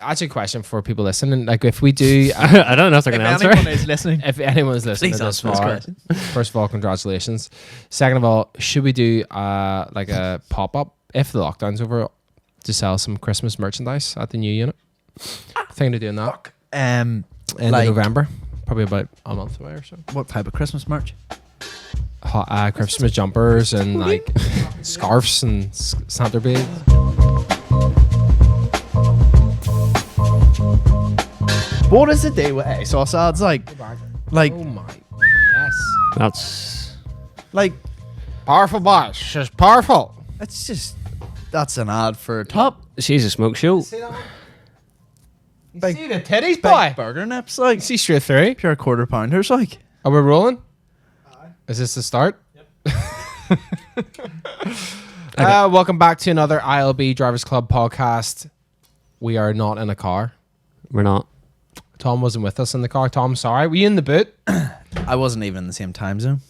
Actually, a question for people listening. Like, if we do, I don't know if they're going to answer. Anyone is listening, if anyone's listening please to this answer this far, question. first of all, congratulations. Second of all, should we do like a pop up if the lockdown's over to sell some Christmas merchandise at the new unit? Thinking of doing that in like- November, probably about a month away or so. What type of Christmas merch? Hot, Christmas jumpers and like scarves and Santa beads. What does it do with ASOS ads? Like, Oh my, yes, That's like powerful boss. She's powerful. it's just that's an ad for top she's a smoke show. See that one? You Big- see the titties, big boy? burger nips, like See straight through. pure quarter pounders, like. Are we rolling? Is this the start? Yep. Welcome back to another ILB Drivers Club podcast. We are not in a car. We're not. Tom wasn't with us in the car. Tom, sorry. Were you in the boot? I wasn't even in the same time zone.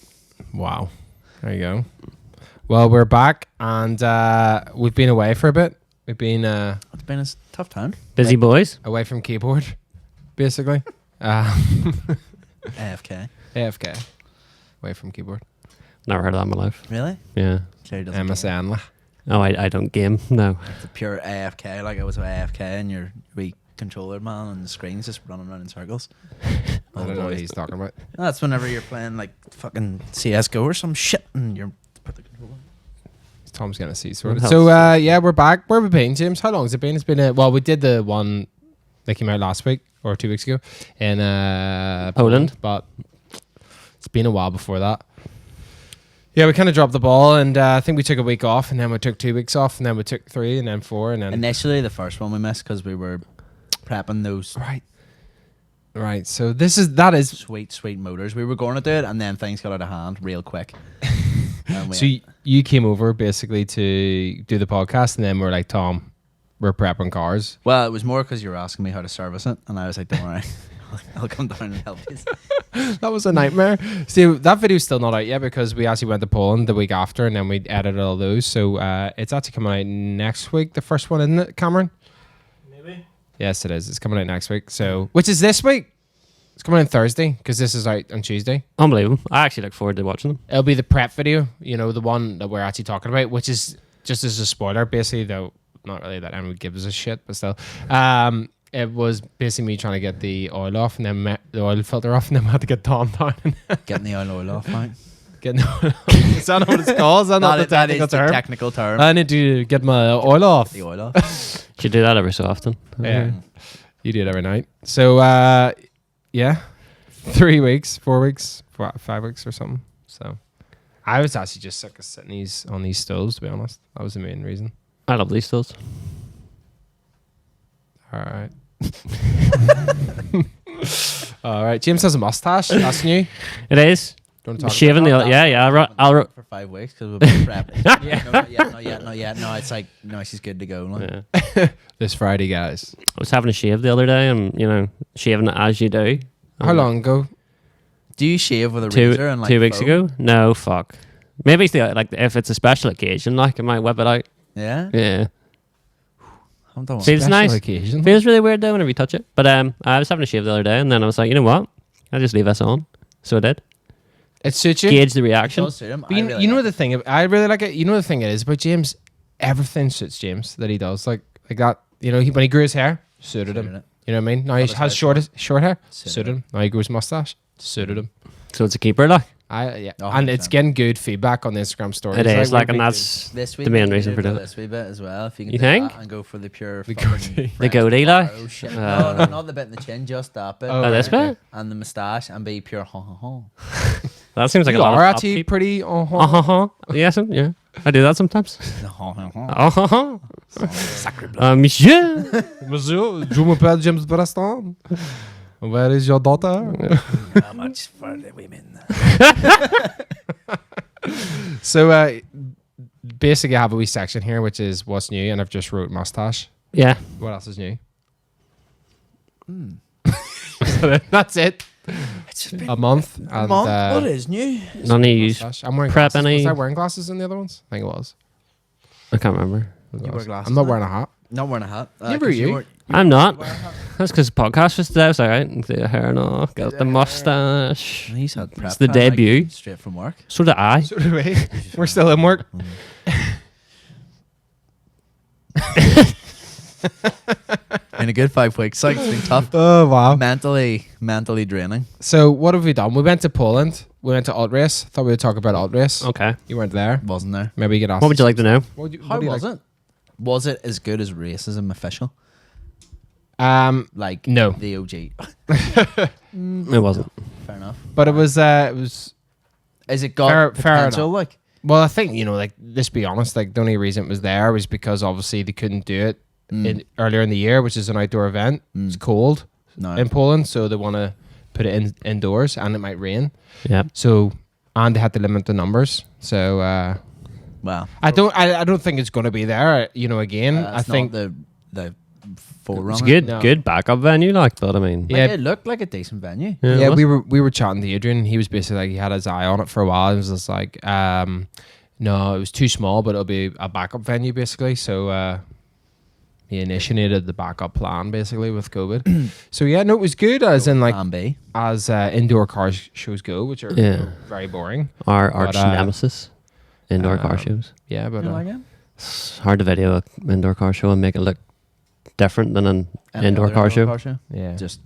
Wow. There you go. Well, we're back and we've been away for a bit. We've been It's been a tough time. Busy boys. away from keyboard, basically. AFK. AFK. Away from keyboard. Never heard of that in my life. Really? Yeah. Claire doesn't game. MSN. Oh, I don't game. No. The pure AFK, like I was AFK and your wee controller man and the screen's just running around in circles. I don't know what he's talking about. That's whenever you're playing like fucking CSGO or some shit and you're put the controller. Tom's gonna see sorted. Well, So yeah, we're back. Where have we been, James? How long has it been? It's been well, we did the one that came out last week or 2 weeks ago in Poland, but it's been a while before that. Yeah, we kind of dropped the ball, and I think we took a week off, and then we took 2 weeks off, and then we took 3, and then 4, and then Initially, the first one we missed because we were prepping those right. So that is. sweet motors. We were going to do it, and then things got out of hand real quick. And we- So you came over basically to do the podcast, and then we're like, Tom, we're prepping cars. well, it was more because you were asking me how to service it, and I was like, don't worry, I'll come down and help you. That was a nightmare. See, that video's still not out yet because we actually went to Poland the week after, and then we edited all those. So it's actually coming out next week. The first one, isn't it, Cameron? Maybe. Yes, it is. It's coming out next week. So, which is this week? It's coming out Thursday because this is out on Tuesday. unbelievable. I actually look forward to watching them. It'll be the prep video, you know, the one that we're actually talking about, which is just as a spoiler, basically, though not really that anyone gives a shit, but still. It was basically me trying to get the oil off and then the oil filter off, and then we had to get Tom down and Getting the oil off, mate. getting the oil off. Is that not what it's called? Is that not the That is technical the term? technical term. I need to get my oil off. The oil off. Should do that every so often. Yeah. You do it every night. So, yeah. 3 weeks, 4 weeks, 5 weeks or something. So, I was actually just sick of sitting on these stoves, to be honest. That was the main reason. I love these stills. All right. All right. James has a mustache. That's new. It is. Do you want to talk Shaving about the I'll for 5 weeks because we've been prepping. Yeah. No, not yet. No, it's like, no, she's good to go. Like. yeah. that? This Friday, guys. I was having a shave the other day, and shaving it as you do. How long ago? Do you shave with a Two razor and like 2 weeks foam? ago. No, fuck. Maybe it's if it's a special occasion, like I might whip it out. Yeah. Yeah. I'm done. See, it's Special nice. occasion. Feels really weird though whenever you touch it. But I was having a shave the other day, and then I was like, you know what? I'll just leave this on. So I did. It suits you. Gauge the reaction. Does suit him. But you know the thing. I really like it. You know the thing it is about James. Everything suits James that he does. Like that. You know, when he grew his hair, suited him. it. You know what I mean? Now he Cut his has hair short hair, Suited suited him. Now he grows mustache, suited him. So it's a keeper, like. Yeah, Oh, and it's 100%. getting good feedback on the Instagram stories. It is, what like, we and do. that's This week the main we reason need for to do doing it. this wee bit as well. If you can You do think? that and go for the pure The fucking goatee. The French goatee, like? Barrow shit. Uh, No, not the bit in the chin, just that bit. Oh, Oh, this okay. bit? And the moustache and be pure ha ha ha. That seems like You a lot are of actually upkeep. pretty. Uh-huh. Yes, yeah. I do that sometimes. Ha ha ha. Uh-huh. Sacre bleu. Monsieur. Monsieur, je m'appelle James Braston. Where is your daughter? How much for the women? So basically, I have a wee section here, which is what's new, and I've just wrote mustache. Yeah. What else is new? So that's it. It's just been A month. a And, month. What is new? None of you. mustache. I'm wearing prep glasses. any- Was I wearing glasses in the other ones? I think it was. I can't remember. You wear glasses I'm not now? wearing a hat. Not wearing a hat. Never 'cause you. I'm not. That's because the podcast was today. I was like, right, the hair and all, got the mustache. He's had prep It's the time, debut. like, straight from work. So did I. So do we. We're still in work. In a good 5 weeks, like it's been tough. Oh wow. Mentally draining. So what have we done? We went to Poland. We went to alt race. Thought we would talk about alt race. Okay. You weren't there. Wasn't there? Maybe you could ask. What would you like to know? How was it? Was it as good as racism official? Like No. the OG. It wasn't. Fair enough. But it was. Is it got Fair potential? enough. Like Well, I think like let's be honest. Like the only reason it was there was because obviously they couldn't do it earlier in the year, which is an outdoor event. It's cold no. in Poland, so they want to put it indoors, and it might rain. Yeah. So and they had to limit the numbers. So Wow. I don't think it's going to be there. Again, I That's think not the forerunner. It's good, No. good backup venue, like, but I mean, Like, Yeah. it looked like a decent venue. it yeah, was. we were chatting to Adrian. He was basically like he had his eye on it for a while. And was just like, no, it was too small, but it'll be a backup venue basically. So he initiated the backup plan basically with COVID. So yeah, no, it was good as in like Plan B. as indoor car shows go, which are Yeah. very boring. Our arch But, nemesis, indoor car um, shows. Yeah, but You like it? It's hard to video an indoor car show and make it look different than an Any indoor other car show. yeah, Just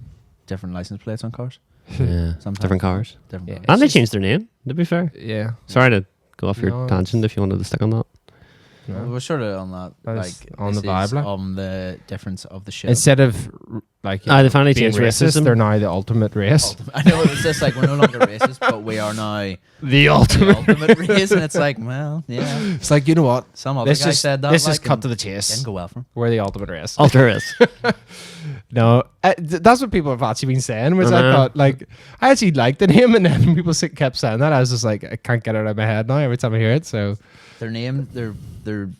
different license plates on cars. Yeah, Sometimes. different cars. Different Yeah. cars. And they changed their name, to be fair. yeah. Sorry to go off No, your tangent if you wanted to stick on that. Well, No. we're sort of on that, That's like on this the vibe, is like. on the difference of the show. Instead of like They finally being changed racist, racism. they're now the ultimate race. I know it's just like we're no longer racist, but we are now The the ultimate. ultimate race, and it's like, well, yeah. It's like, you know what? Some other Let's guy just said that. let's like, just cut and to the didn't chase. go well for him. We're the ultimate race. Ultra-race. No, that's what people have actually been saying. Which I I know. thought, like, I actually liked the name, and then people kept saying that. I was just like, I can't get it out of my head now every time I hear it. So Their name, they're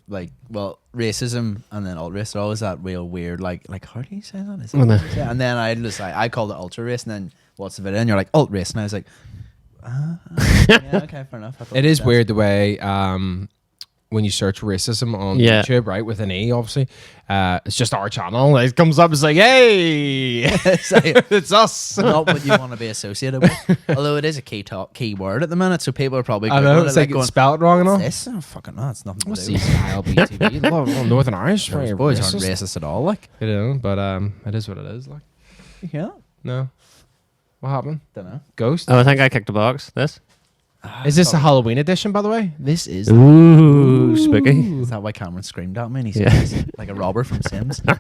like, well, racism and then alt race. They're always that real weird, like how do you say that? Is it I know. what you say? And then I just like I called it ultra race, and then what's the video? And you're like alt race, and I was like, yeah, okay, fair enough. I thought it is that's- weird the way when you search racism on Yeah. YouTube, right, with an E, obviously, it's just our channel. Like, it comes up, it's like, hey, It's like, it's us. not what you want to be associated with. Although it is a key word at the minute, so people are probably I know, Googling it's it, like going, it's spelled wrong and all. this? Oh, fucking no, it's nothing What's to do. these ILB TV? Well, Northern Irish, Those right? boys aren't racist at all. Like, You know, but it is what it is. Like, yeah, no, what happened? don't know. Ghost? Oh, I think I kicked the box. This? Is this a Halloween edition, by the way? This is. Ooh, spooky. Is that why Cameron screamed at me? And he Yeah. said, like a robber from Sims. Do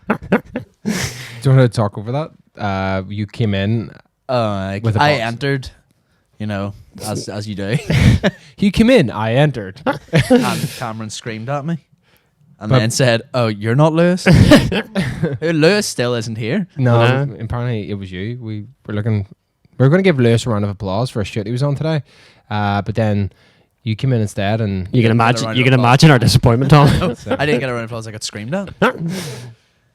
you want to talk over that? You came in. With a I box. entered, you know, as you do, You came in. I entered. and Cameron screamed at me, and But- then said, "Oh, you're not Lewis." Lewis still isn't here. No, No. apparently it was you. We were looking. We were going to give Lewis a round of applause for a shoot he was on today, but then you came in instead, and You can Get a imagine. round You of can applause. imagine our disappointment, Tom. I didn't get a round of applause. I got screamed at.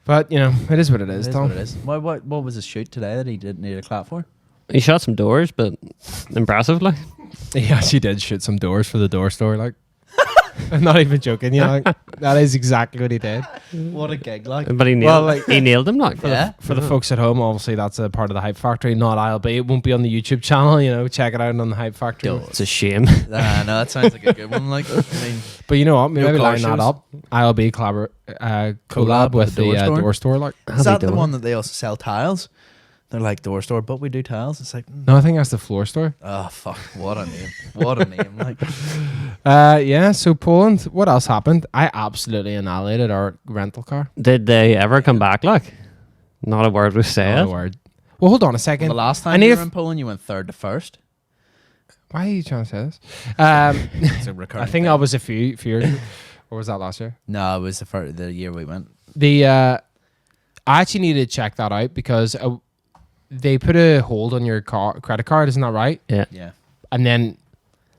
but you know it is what it It is, is Tom. what it is. What was his shoot today that he didn't need a clap for? He shot some doors, but impressively. He actually did shoot some doors for the door store. Like, I'm not even joking. You know, like, that is exactly what he did. What a gig, like. But he nailed. Well, like- he nailed him, like. Yeah. For the folks at home, obviously that's a part of the Hype Factory, not ILB. It won't be on the YouTube channel. You know, check it out on the Hype Factory. It's a shame. No, that sounds like a good one. Like, I mean, But you know what? Maybe No car line that shows. up. ILB collab with the door store. Like, is that the one that they also sell tiles? They're like door store, but we do tiles. It's like, no, I think that's the floor store. oh fuck, what a name! What a name! Like, Yeah. So Poland. What else happened? I absolutely annihilated our rental car. Did they ever come back? Like, not a word was Not said. a word. Well, hold on a second. the last I time need you a were in Poland, you went third to first. Why are you trying to say this? It's a recurring I think thing. that was a few years ago. Or was that last year? No, it was the year we went. I actually need to check that out because they put a hold on your credit card, isn't that right? Yeah. Yeah. And then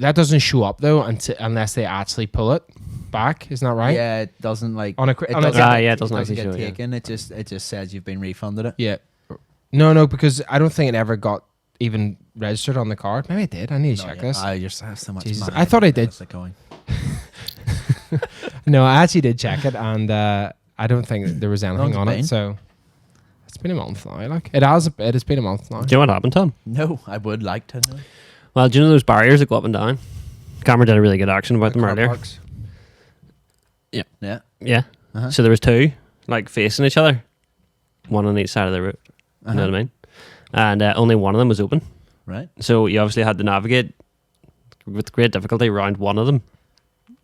that doesn't show up though unless they actually pull it back, isn't that right? Yeah, it doesn't like On a it on a- doesn't, yeah, it doesn't actually get show, yeah. taken. It just says you've been refunded it. Yeah. No, because I don't think it ever got even registered on the card. Maybe it did. I need to check this. I just have so much. Jesus, money. I thought I did. How's it going? No, I actually did check it, and I don't think there was anything one's on been. it. So been a month now. Like it has been a month now. Do you know what happened, Tom? No, I would like to know. Well, do you know those barriers that go up and down? Cameron did a really good action about them Car earlier. parks. Yeah. Yeah. Uh-huh. So there was two, like facing each other, one on each side of the route. You know what I mean? And only one of them was open. Right. So you obviously had to navigate with great difficulty around one of them,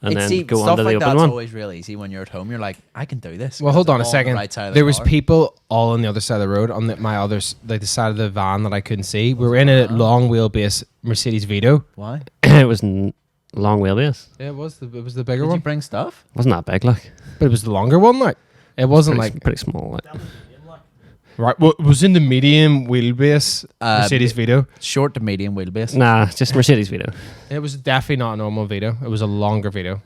and then go stuff onto the like open that's one. always real easy when you're at home. You're like, I can do this. Well, because hold on I'm a all second. the right side of the There was car. people all on the other side of the road, on my like the side of the van that I couldn't see. We were in a long wheelbase Mercedes Vito. Why? It was long wheelbase. Yeah, it was the bigger Did you one, bring stuff? Wasn't that big, like but it was the longer one. Like it wasn't pretty, like pretty small. Like. right. Well, it was in the medium wheelbase Mercedes Vito. Short to medium wheelbase. Nah, just Mercedes Vito. It was definitely not a normal Vito. It was a longer Vito.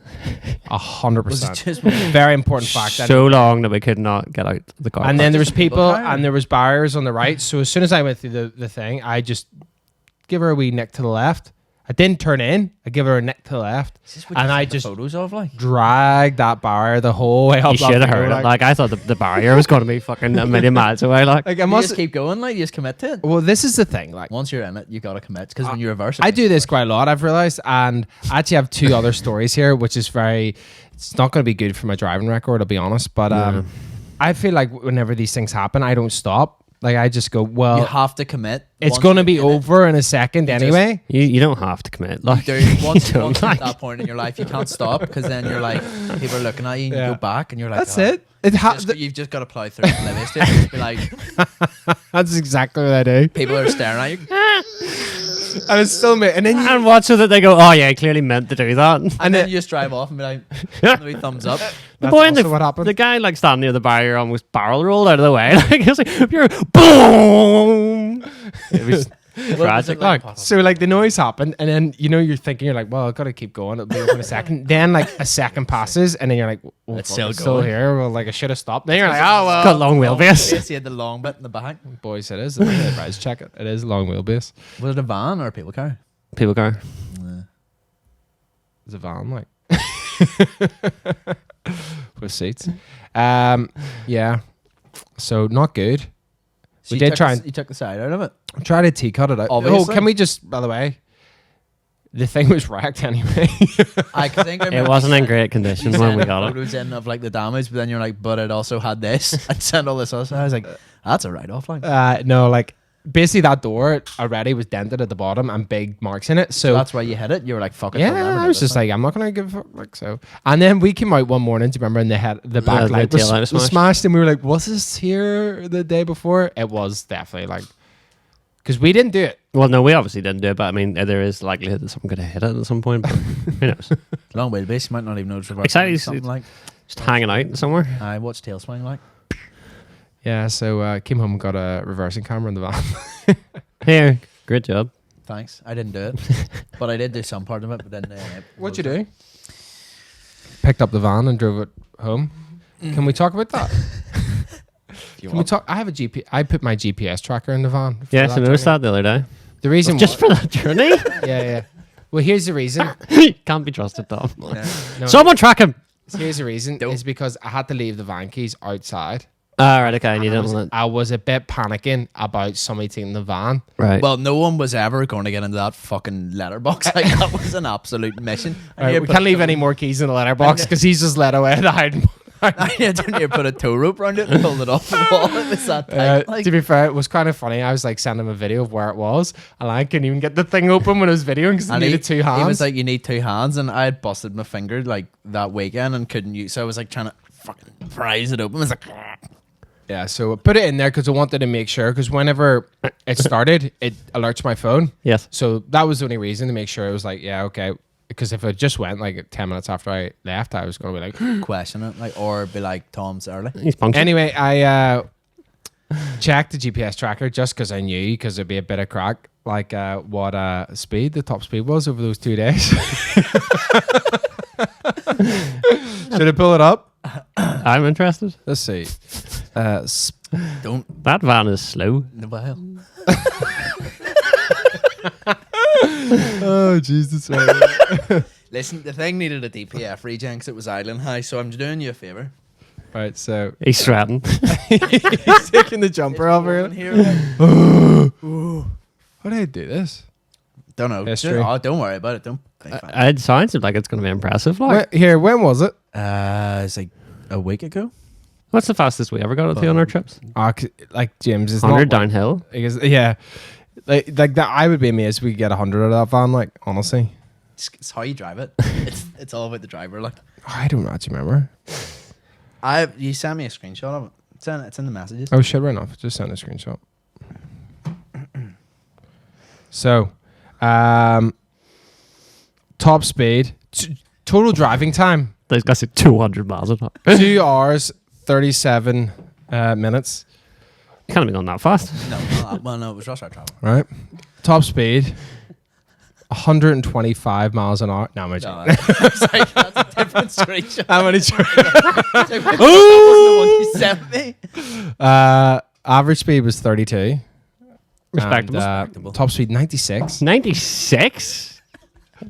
100%. Was it just Very important fact. So long that we could not get out the car. And then there was Just a cable people car? and there was barriers on the right. So as soon as I went through the thing, I just give her a wee nick to the left. I didn't turn in. I give her a nick to the left, Is this what and you I sent the just photos of like. dragged that barrier the whole way up. you that should have Vito, heard it. Like I thought the barrier was going to be fucking a million miles away. Like I You must. just keep going, like you just commit to it. Well, this is the thing. Like Once you're in it, you gotta commit because when you reverse it, I do this quite a lot. I've realized, and I actually have two other stories here, which is very. It's not going to be good for my driving record, I'll be honest. But I feel like whenever these things happen, I don't stop. Like I just go, You well, have to commit. it's Once going to you're be in it, over in a second anyway. you don't have to commit. Like There, once you don't, once like. at that point in your life, you can't stop because then you're like, people are looking at you and Yeah. you go back and you're like, That's "Oh." it. It You've just got to plow through oblivious to it. Be like, That's exactly what I do. people are staring at you. And it's still me. And then you, And watch so that they go, oh yeah, I clearly meant to do that. And then you just drive off and be like, maybe thumbs up. The That's boy in also what happened. the guy like standing near the barrier almost barrel rolled out of the way. Like it was like pure boom. It was tragic. Like so like the noise happened, and then you're thinking you're like, well, I've got to keep going. It'll be over in a second. Then like a second passes, and then you're like, well, It's fuck, still going. here. Well, like I should have stopped. Then you're like, oh well. got long wheelbase. Yes, you had the long bit in the back. Boys, it is. Price check it. It is a long wheelbase. Was it a van or a people car? People car. It's a van, like with seats. Yeah. So not good. So We you did took try the- and- you took the side out of it. Try to cut it out. Oh, Obviously. can we just, by the way, the thing was wrecked anyway. I think I It remember wasn't you in sent- great condition you when sent we got it. photos in of like the damage, but then you're like, but it also had this. I'd send all this also. I was like, that's a write off. Like, No, like basically that door already was dented at the bottom and big marks in it. so So that's why you hit it. You were like, fuck it. I'll never yeah, do I was this, just like, I'm not gonna give a fuck, like so. And then we came out one morning. Do you remember? And the back the light tail light was was smashed. smashed, and we were like, was this here the day before? It was definitely like, because we didn't do it. Well, no, we obviously didn't do it, but I mean, there is likelihood that someone could have hit it at some point. But who knows? long wheelbase. You might not even know it's reversing. Exactly. Something like. Just hanging out somewhere. I watched Tail Swing like. Yeah, so came home and got a reversing camera in the van. Here, great job. Thanks. I didn't do it, but I did do some part of it. But then What'd you do? Picked up the van and drove it home. Can we talk about that? Can we talk? I have a GP. I put my GPS tracker in the van. for Yes, I noticed journey. that the other day. The reason Just why- for that journey? yeah, yeah. Well, here's the reason. Can't be trusted, Tom. No, Someone track him. here's the reason. Is because I had to leave the van keys outside. All right, okay, and you I didn't was, want I was a bit panicking about somebody taking the van. Right. Well, no one was ever going to get into that fucking letterbox. Like that was an absolute mission. All right, we can't leave any more keys in the letterbox because he's just let away the hiding. I didn't even put a tow rope around it and pulled it off the wall. It was that tight. Like, To be fair, it was kind of funny. I was like sending him a video of where it was, and I couldn't even get the thing open when I was videoing because I and needed two hands. He was like, "You need two hands," and I had busted my finger like that weekend and couldn't use. So I was like trying to fucking prise it open. It was like, yeah, so I put it in there because I wanted to make sure. Because whenever it started, it alerts my phone. yes. So that was the only reason to make sure it was like, yeah, okay. Because if it just went like 10 minutes after I left, I was going to be like, question it, like, or be like, Tom's early. He's punctured. anyway, I checked the GPS tracker just because I knew because there'd be a bit of crack, like what the top speed was over those 2 days. Should I pull it up? I'm interested. Let's see. Don't. That van is slow. Well, Oh, Jesus. listen, the thing needed a DPF regen because it was idling high. So I'm doing you a favor. Right, so He's sweating. he's taking the jumper off here. How did I do this? Don't know. History. Oh, don't worry about it. Don't. Think about It sounds like it's going to be impressive. Like, When was it? it. It's like a week ago. what's the fastest we ever got at 200 trips? Like James is 100 not downhill. yeah, like that. I would be amazed if we could get 100 out of that van. Like honestly, It's how you drive it. It's all about the driver. Like I don't actually remember. you sent me a screenshot of it. It's in the messages. Oh shit! Right enough. Just send a screenshot. So, top speed, total driving time, Those guys are 200 miles an hour. 2 hours 37 minutes. Can't have been going that fast. No, it was rush hour travel. Right. Top speed, 125 miles an hour. No, I'm joking. It's like, that's a different screenshot. How many? That was the one you sent me. Average speed was 32. Respectable. And, Respectable. top speed 96. 96?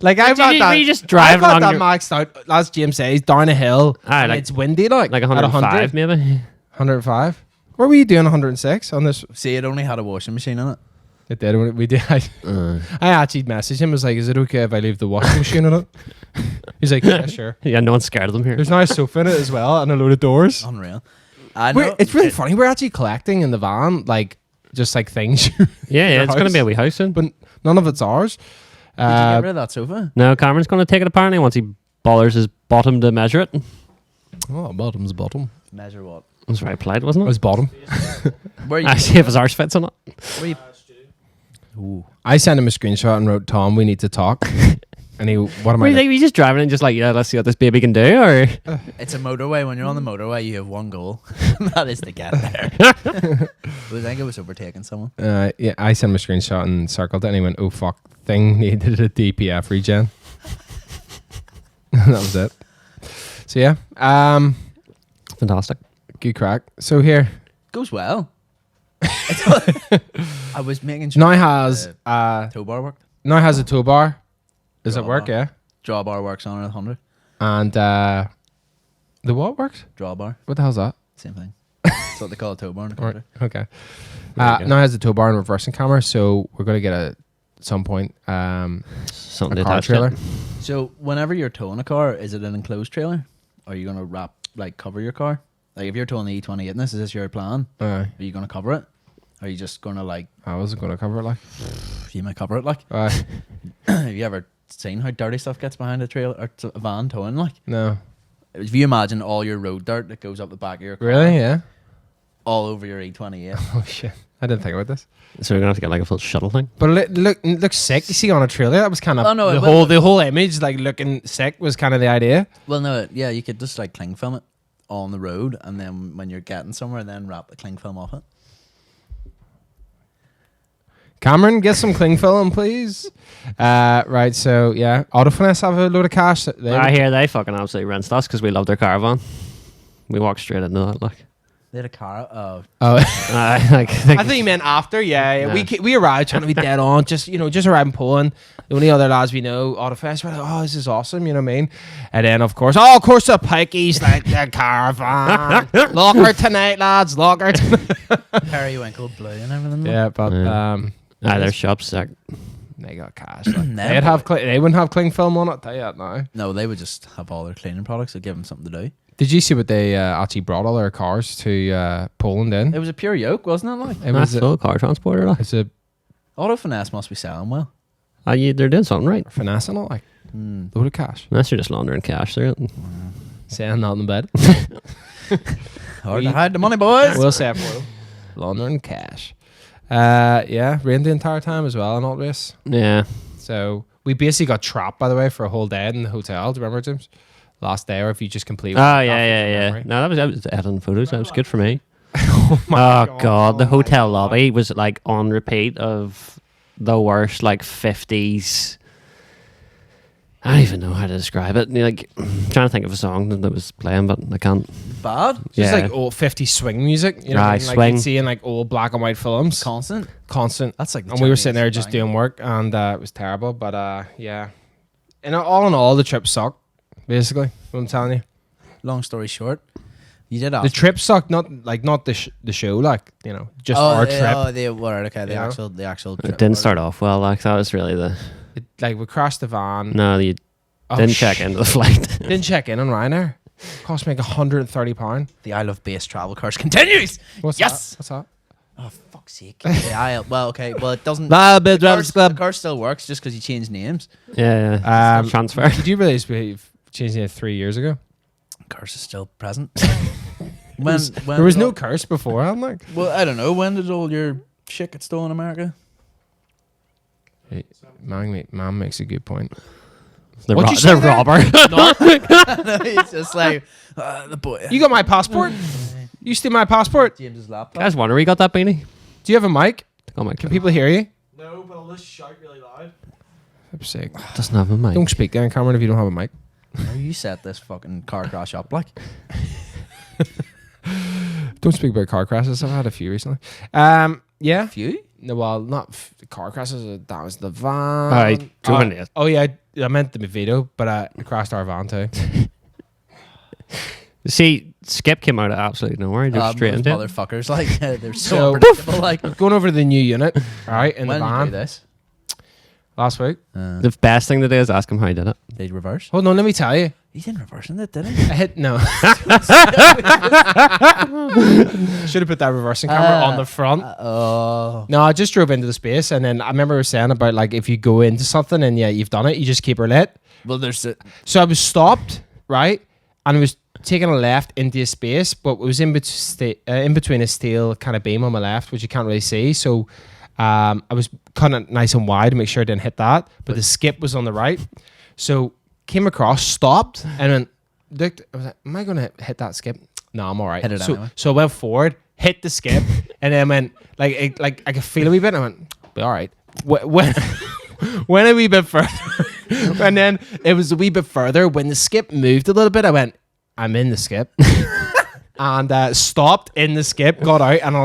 Like I've Were got you just driving I've on got that your... maxed out. As James says, down a hill. Aye, And like- it's windy, like Like at 105 maybe? 105. What were you doing 106 on this? See, it only had a washing machine in it. It did. We did. I actually messaged him. I was like, "Is it okay if I leave the washing machine in it?" He's like, "Yeah, sure." Yeah, no one's scared of them here. There's now a sofa in it as well and a load of doors. Unreal. I know. It's really funny. We're actually collecting in the van, like just like things. Yeah, your it's going to house. be a wee house soon. But none of it's ours. Did you get rid of that sofa? No, Cameron's going to take it apparently once he bothers his bottom to measure it. It Oh, bottom's bottom. Measure what? was very polite, wasn't It it? was bottom. Where you? I see if his arse fits on it. Where you? Ooh. I sent him a screenshot and wrote, "Tom, we need to talk." And he, what am Were I? you just driving and just like, yeah, let's see what this baby can do? Or It's a motorway. When you're on the motorway, you have one goal. That is to get there. I think it was overtaking someone. Yeah, I sent him a screenshot and circled it, and he went, "Oh fuck, thing needed a DPF regen." That was it. So yeah, fantastic. good crack. So here Goes well. I was making sure now has tow bar worked. now has a tow bar. Does it Draw work? bar. Yeah, Draw bar works on it 100. and the what works? Draw bar, What the hell's that? same thing. That's what they call a tow bar in the Right. country. Okay. There you go. Now has the tow bar and reversing camera, so we're gonna get at some point Something a to car attach to trailer. it. So whenever you're towing a car, is it an enclosed trailer? Or are you gonna cover your car? Like if you're towing the E28 in this, is this your plan? Are you gonna cover it? Or are you just gonna I wasn't gonna cover it like. you might cover it like? Have you ever seen how dirty stuff gets behind a trailer or a van towing like? No. If you imagine all your road dirt that goes up the back of your car, Really? Yeah. all over your E28. Oh shit! I didn't think about this. So we're going to have to get like a full shuttle thing. But it looks sick. You see on a trailer, that was kind of Oh, no, the whole image, like looking sick, was kind of the idea. Well, no, yeah, you could just like cling film it on the road, and then when you're getting somewhere, then wrap the cling film off it. Cameron, get some cling film, please. Right, so yeah, Autofinesse have a load of cash. I hear they fucking absolutely rinsed us because we loved their caravan. We walked straight into that. Like, They had a car. Oh, like, I thought you meant after. Yeah. We arrived trying to be dead on. Just arrived in Poland. The only other lads we know, Autofinesse, we're like, oh, this is awesome. You know what I mean? And then of course the Pikeys, like the caravan. Lock her tonight, lads. Lock her tonight. periwinkle blue and everything. Yeah, but their shop's sick. they got cash. Like, they wouldn't have cling film on it. Tell you that now. No, they would just have all their cleaning products to give them something to do. Did you see what they actually brought all their cars to Poland in? It was a pure yoke, wasn't it? Like It That's was full car transporter. Like. it's a Auto Finesse must be selling well. They're doing something right. finesse and all, like load of cash. Unless you're just laundering cash there. Saying that in the bed. Hard to hide the money, boys. We'll say it for them. Laundering cash. Yeah, rained the entire time as well in all race. Yeah. So we basically got trapped, by the way, for a whole day in the hotel. Do you remember, James? Last day, or if you just completely. Oh, yeah. No, that was editing photos. That was good for me. Oh, God. The hotel lobby was like on repeat of the worst, like 50s. I don't even know how to describe it. Like, I'm trying to think of a song that was playing, but I can't. Bad. Just Yeah. like old 50s swing music. You know what I mean? Like swing. you'd see in like old black and white films. Constant. Constant. That's like. The And we were Chinese sitting there just thing. doing work, and it was terrible. But yeah. And all in all, the trip sucked, basically. What I'm telling you. Long story short, You did ask The trip sucked, not the show, like, you know, just oh, our they, trip. Oh, they were okay. The You know? actual. It Trip didn't was- start off well. Like that was really the. Like we crashed the van. No, you Oh, didn't check into the flight. Didn't check in on Ryanair. Cost me like £130. The Isle of Base travel curse continues. What's Yes! that? What's that? Oh fuck's sake! The Isle. Well, okay. Well, it doesn't. Nah, bit The Drivers curse, the Club. curse still works just because you changed names. Yeah. Transfer. Did you realize we changed it 3 years ago? Curse is still present. There was no curse before. I'm like, Well, I don't know. When did all your shit get stolen in America? hey, mom makes a good point. The, What'd you say the there? robber. It's just like the boy. You got my passport? You steal my passport? James's laptop. Guys, wonder where you got that beanie. Do you have a mic? Oh my Can god. people hear you? No, but I'll just shout really loud. For fuck's sake. Doesn't have a mic. Don't speak then, Cameron, if you don't have a mic. How you set this fucking car crash up like? Don't speak about car crashes. I've had a few recently. Yeah. Few? No, well, not car crashes. That was the van. Alright, drove in it. Oh yeah, I meant the Vito, but I crashed our van too. See, Skip came out of absolutely nowhere. Just straight Those into it. motherfuckers, like they're So- so unpredictable. Like, Going over to the new unit, all right, in when the did you do van this? last week. The best thing to do is ask him how he did it. Did you reverse? Hold on, let me tell you. He didn't reverse it, did he? I hit no. Should have put that reversing camera on the front. Oh. No, I just drove into the space, and then I remember I was saying about like if you go into something and yeah, you've done it, you just keep her lit. Well, there's a, So I was stopped, right, and I was taking a left into a space, but it was in between a steel kind of beam on my left, which you can't really see. So I was cutting it nice and wide to make sure I didn't hit that, but the skip was on the right. So came across, stopped, and then looked. I was like, "Am I going to hit that skip?" No, I'm all right. Hit it so, anyway. so I went forward, hit the skip, and then went like I could feel a wee bit. And I went, "Be all right." When went a wee bit further, and then it was a wee bit further. When the skip moved a little bit, I went, "I'm in the skip." And stopped in the skip, got out, and I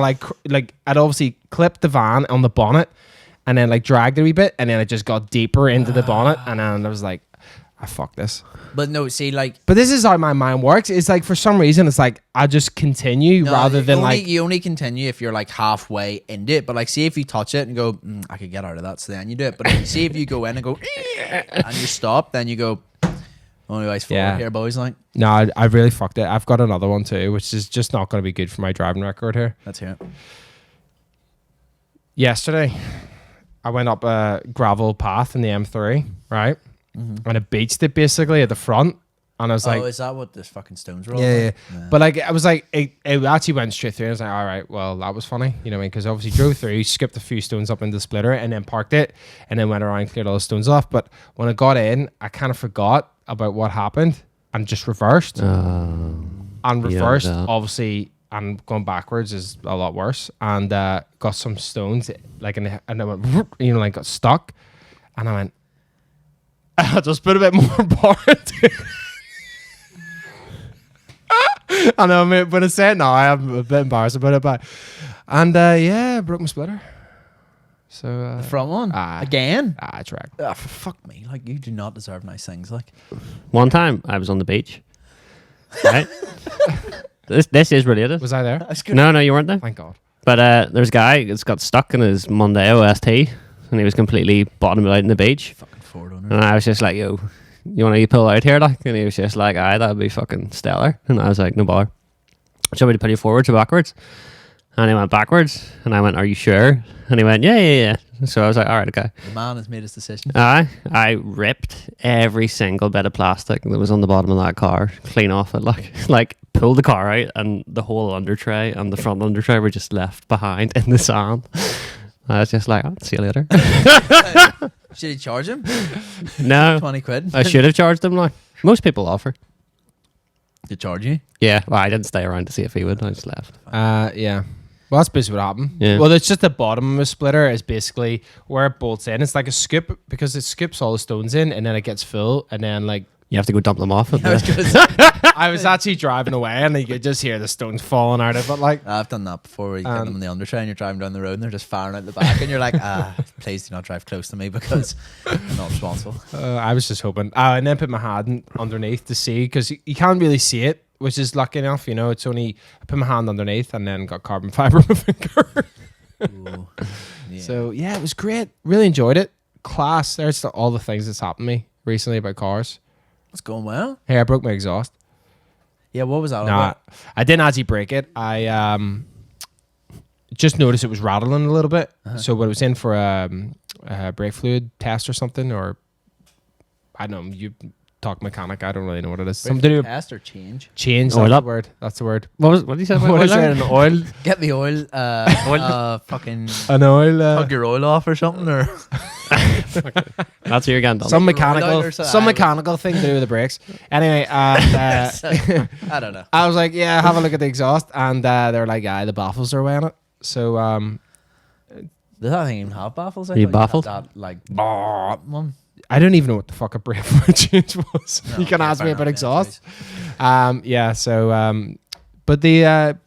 like I'd obviously clipped the van on the bonnet, and then like dragged it a wee bit, and then it just got deeper into the bonnet, and then I was like, "I fuck this." but no, see, like But this is how my mind works. It's like for some reason, it's like I just continue no, rather than only, like you only continue if you're like halfway into it. But like, see if you touch it and go, I could get out of that, so then you do it. But see if you go in and go and you stop, then you go. Only ways forward Yeah. here, boys. Like, no, I really fucked it. I've got another one too, which is just not going to be good for my driving record here. let's hear it. Yesterday, I went up a gravel path in the M3, right? And I beached it basically at the front. And I was like, Oh, is that what this fucking stones roll? yeah. But like, I was like, it actually went straight through. I was like, all right, well, that was funny. You know what I mean? Because obviously drove through, skipped a few stones up into the splitter and then parked it and then went around, cleared all the stones off. But when I got in, I kind of forgot about what happened and just reversed. And reversed, that. obviously, and going backwards is a lot worse. And got some stones, like, and I went, whoop, you know, like got stuck. And I went, I just put a bit more power into it. I know, mate, when I say it now, I am a bit embarrassed about it, but yeah, broke my splitter. So The front one again. I tried. Ah, for fuck me! Like, you do not deserve nice things. Like, One time I was on the beach. Right? this is related. Was I there? that's good. No, you weren't there. Thank God. But there's a guy that's got stuck in his Mondeo ST and he was completely bottomed out in the beach. Fucking Ford owner. And I was just like, yo, you want to pull out here? Like, and he was just like, aye, that'd be fucking stellar. And I was like, no bother. Do you want me to put you forwards or backwards? And he went backwards. And I went, are you sure? And he went, yeah. So I was like, all right, okay. The man has made his decision. I ripped every single bit of plastic that was on the bottom of that car clean off it. Like pulled the car out and the whole under tray and the front under tray were just left behind in the sand. I was just like, I'll see you later. Should he charge him? No, 20 quid. I should have charged him. Like most people offer. To charge you? Yeah, well, I didn't stay around to see if he would. I just left. Yeah. Well, that's basically what happened. Yeah. Well, it's just the bottom of a splitter is basically where it bolts in. It's like a scoop because it scoops all the stones in and then it gets full and then like You have to go dump them off. I was gonna say, I was actually driving away and you could just hear the stones falling out of it. Like, I've done that before where you get them in the under tray and you're driving down the road and they're just firing out the back and you're like, please do not drive close to me because I'm not responsible. I was just hoping. And then put my hand underneath to see because you can't really see it which is lucky enough. You know, it's only I put my hand underneath and then got carbon fiber on my finger. Ooh. Yeah. So yeah, it was great. Really enjoyed it. Class. There's all the things that's happened to me recently about cars. It's going well. Hey, I broke my exhaust. Yeah, what was that all Nah, about? I didn't actually break it. I just noticed it was rattling a little bit. So when it was in for a brake fluid test or something, or I don't know, you talk mechanic. I don't really know what it is. Something to do with Test or change? change. Oil That's the up. word. That's the word. What did you say? What is it? An oil? Get the oil, fucking An oil? tug your oil off or something, or That's what you're getting done. Some Like a rollout mechanical, or something. some mechanical thing to do with the brakes. Anyway, I don't know. I was like, yeah, have a look at the exhaust, and they're like, yeah, the baffles are weighing it. So Does that thing even have baffles? Are you thought baffled? had that, like, one. I don't even know what the fuck a brake fluid change was. No, You can okay, ask me fair about enough, exhaust. Yeah. So but the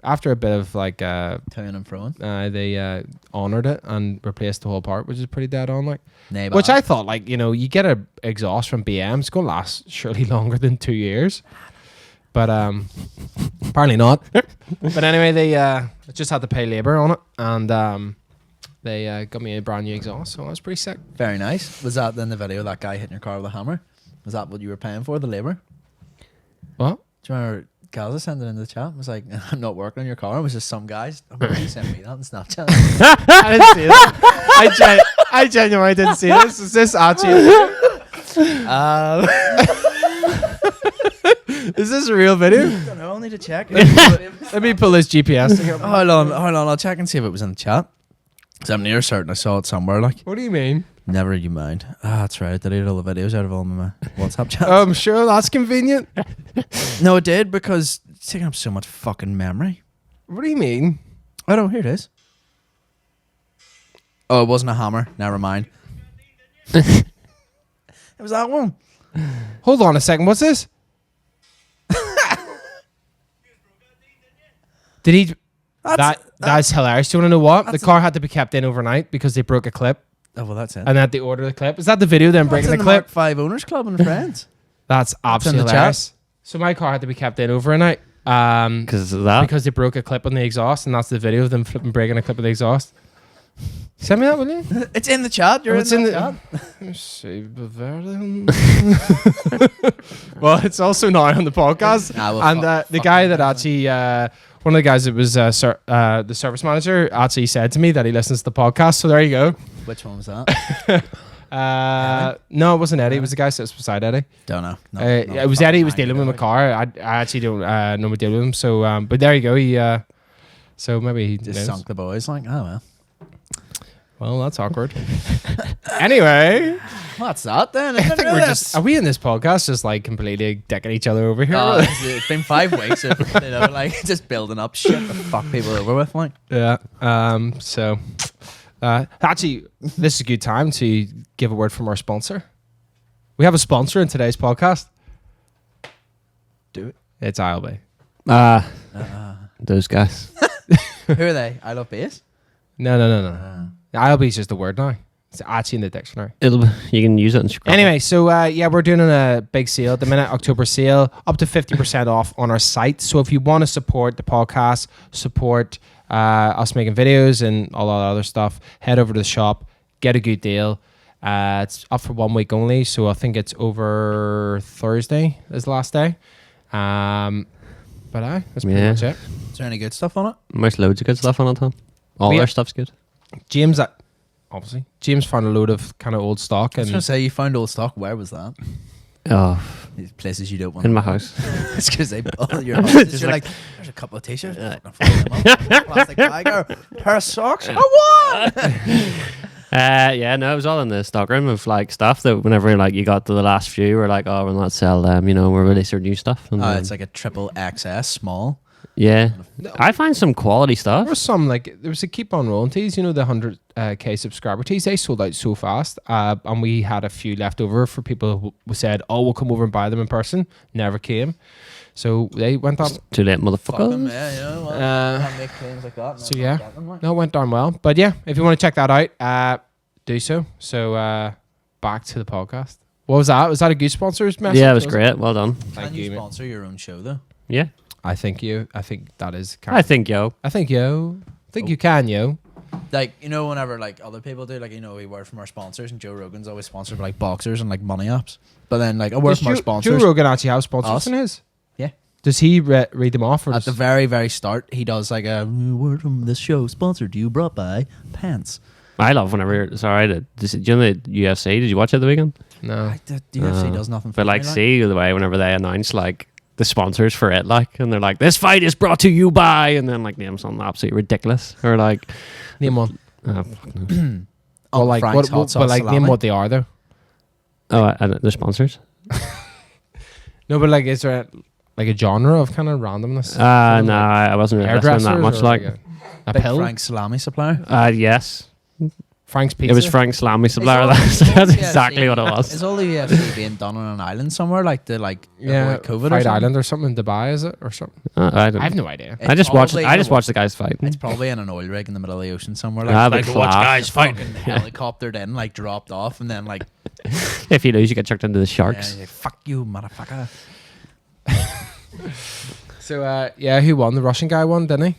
after a bit of like To and fro. they honored it and replaced the whole part, which is pretty dead on, like. Nay, Which I thought, like, you know, you get a exhaust from BM, it's gonna last surely longer than 2 years. But apparently not. But anyway, they just had to pay labour on it, and they got me a brand new exhaust, so I was pretty sick. very nice. Was that then the video of that guy hitting your car with a hammer? Was that what you were paying for, the labour? What? Do you remember Gaza sent it in the chat? It was like, I'm not working on your car. It was just some guys. Oh, he sent me that on Snapchat. I didn't see that. I genuinely didn't see this. Is this actually? Is this a real video? I don't know. I'll need to check. Let me pull this GPS thing up. Hold on. I'll check and see if it was in the chat. Because I'm near certain I saw it somewhere. Like, What do you mean? never you mind. That's right. I deleted all the videos out of all my WhatsApp chats. I'm sure that's convenient. No, it did because it's taking up so much fucking memory. What do you mean? Oh no, here it is. Oh, it wasn't a hammer. Never mind. It was that one. Hold on a second. What's this? Did he? That's hilarious. Do you want to know what? The car had to be kept in overnight because they broke a clip, Oh well, that's it. and had to order the clip. Is that the video of them breaking That's the in the clip? Mark 5 Owners Club and friends. That's absolutely in the hilarious. So my car had to be kept in overnight Because of that. because they broke a clip on the exhaust, and that's the video of them flipping breaking a clip of the exhaust. Send me that, will you? It's in the chat. You're It's in in the the- chat. Save Bavarian. Well, it's also now on the podcast, Ah, well, and fuck- the fuck guy me, that actually, one of the guys that was the service manager, actually said to me that he listens to the podcast. So there you go. Which one was that? No, it wasn't Eddie. It was the guy that sits beside Eddie. Don't know. No, It was Eddie who was dealing with my car. I actually don't normally deal with him. So, but there you go. He so maybe he Just knows. sunk the boys. Like, oh well. Well, that's awkward. Anyway, What's that then? I I think didn't we're know just this. are we in this podcast just like completely decking each other over here? It's been 5 weeks of like just building up shit to fuck people over with. Like, Yeah. So, actually, this is a good time to give a word from our sponsor. We have a sponsor in today's podcast. do it. It's ILB. Those guys. Who are they? I love bass. No. ILB is just a word now. It's actually in the dictionary. You can use it in Scrabble. Anyway, so yeah, we're doing a big sale at the minute, October sale, up to 50% off on our site. So if you want to support the podcast, support us making videos and all that other stuff, head over to the shop, get a good deal. It's up for 1 week only, so I think it's over Thursday is the last day. But that's pretty Yeah. much it. Is there any good stuff on it? There's loads of good stuff on it, Tom. All We- their stuff's good. James, obviously, James found a load of kind of old stock, I was and gonna say you found old stock. Where was that? Oh, These places you don't want. in my house. It's because they build your house. It's you're like, there's a couple of t-shirts. Fucking fold them up. Plastic bag or a pair of socks. I won. Yeah, no, it was all in the stockroom of like stuff that whenever like you got to the last few, we're like, oh, we'll not sell them. You know, we'll release our new stuff. And then- It's like a triple XS small. yeah, I find some quality there stuff. was some like there was a keep on rolling tees, you know, the 100k subscriber tees. They sold out so fast, and we had a few left over for people who said, "Oh, we'll come over and buy them in person." Never came, so they went up. Too late, Fuck them, motherfucker. yeah, you know. Well, can't make claims like that. and so then yeah. get them, like. No, it went down well. But yeah, if you want to check that out, do so. So back to the podcast. What was that? Was that a good sponsor's message? Yeah, it was great. Well done. Thank Can you you, mate. sponsor your own show though? Yeah. I think that is. I think, yo. I think yo. I think you can yo. Like, you know, whenever like other people do, like, you know, we work from our sponsors, and Joe Rogan's always sponsored by like boxers and like money apps. But then like I work Does from our Joe sponsors. Rogan actually have sponsors Us. in his? Yeah. Does he read them off? Or At the very, very start, he does like a word from this show sponsored to you, brought by Pants. I love whenever. Sorry, do you know the UFC? Did you watch it the weekend? no. The UFC does nothing for But like, me, see the way whenever they announce like the sponsors for it, like, and they're like, "This fight is brought to you by," and then like name something absolutely ridiculous, or like, Name one. fuck no. Well, like Frank's hot what? sauce But like name salami. what they are though. Oh, the sponsors. No, but like is there like a genre of kind of randomness? No, I wasn't really listening that Hairdressers much. or Like, a Big pill. Frank salami supplier. yes, Frank's Pizza. it was Frank Salami supplier. all- That's, it's all that's the exactly UFC what it was. Is all the UFC being done on an island somewhere, like the Yeah, avoid COVID or Fight something? Island or something in Dubai, is it or something? I don't. I have no idea. It's I just watched. probably- I just you know watched the guys fight. It's probably in an oil rig in the middle of the ocean somewhere. Ah, Like, big watch flap. guys fucking helicoptered in, like dropped off, and then like, If you lose, you get chucked into the sharks. yeah, fuck you, motherfucker. So yeah, who won? The Russian guy won, didn't he?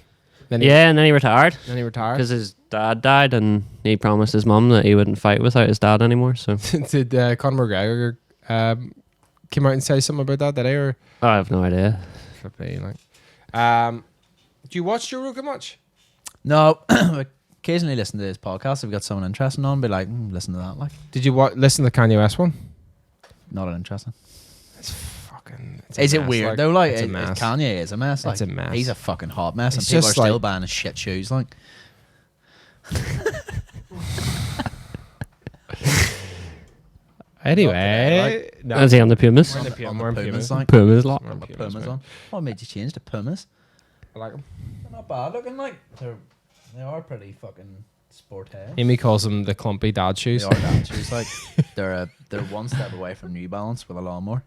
Then he, Yeah, and then he retired Then he retired. because his dad died, and he promised his mum that he wouldn't fight without his dad anymore. So Did Conor McGregor came out and say something about that? Did he or I have no idea. like? Do you watch Joe Rogan much? No, occasionally listen to his podcast. If we've got someone interesting on, be like, listen to that. Like, Did you listen to the Kanye West one? not interesting. It's fucking. It's a Is it mess, weird though? Like, it's a mess. Kanye is a mess. Like, It's a mess. He's a fucking hot mess, It's and people are just still like- buying his shit shoes. Like, Anyway, no. Is he on the Pumas? We're in the Puma- on we're in the Pumas, Pumas. like, Pumas lot. We're in the Pumas, Pumas man. on. What made you change to Pumas? I like 'em. They're not bad looking. Like, they are pretty fucking sporty. Amy calls them the clumpy dad They shoes. are dad shoes. Like, they're one step away from New Balance with a lawnmower.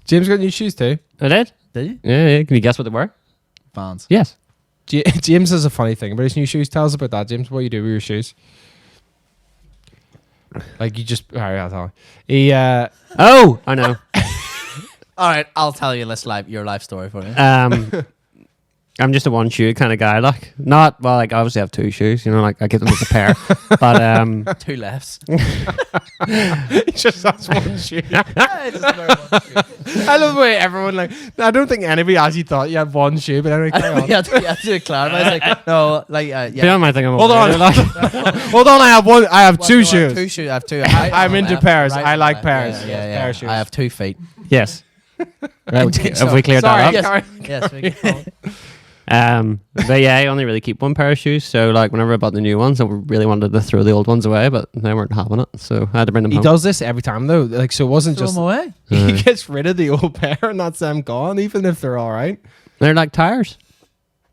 James got new shoes too. I did. Did you? Yeah. Can you guess what they were? Fans. Yes. James has a funny thing about his new shoes. Tell us about that, James. What you do with your shoes? Like you just, alright, I'll tell you. He, Oh, I know. All right, I'll tell you your life story for you. I'm just a one shoe kind of guy. Like, not well. Like, I obviously have two shoes. You know, like I get them as a pair. But Two lefts. he just has one shoe. I just wear one shoe. I love the way everyone like. I don't think anybody actually thought you had one shoe, but anyway, carry on. You have to clarify. I was like, no, like, people yeah. might think I'm a Hold on. weirdo, like. Hold on, I have one. I have Well, two no, I shoes. have two shoes. I have two. I'm into pairs. I and like left. pairs. Yeah, Yes, yeah. pair of shoes. I have 2 feet. Yes. Right, have we cleared Sorry, that up? Yes, we can. But yeah, I only really keep one pair of shoes. So like, whenever I bought the new ones, I really wanted to throw the old ones away, but they weren't having it, so I had to bring them He home. does this every time though. Like, so it wasn't Throw just them away. he gets rid of the old pair and that's them gone, even if they're all right. They're like tires.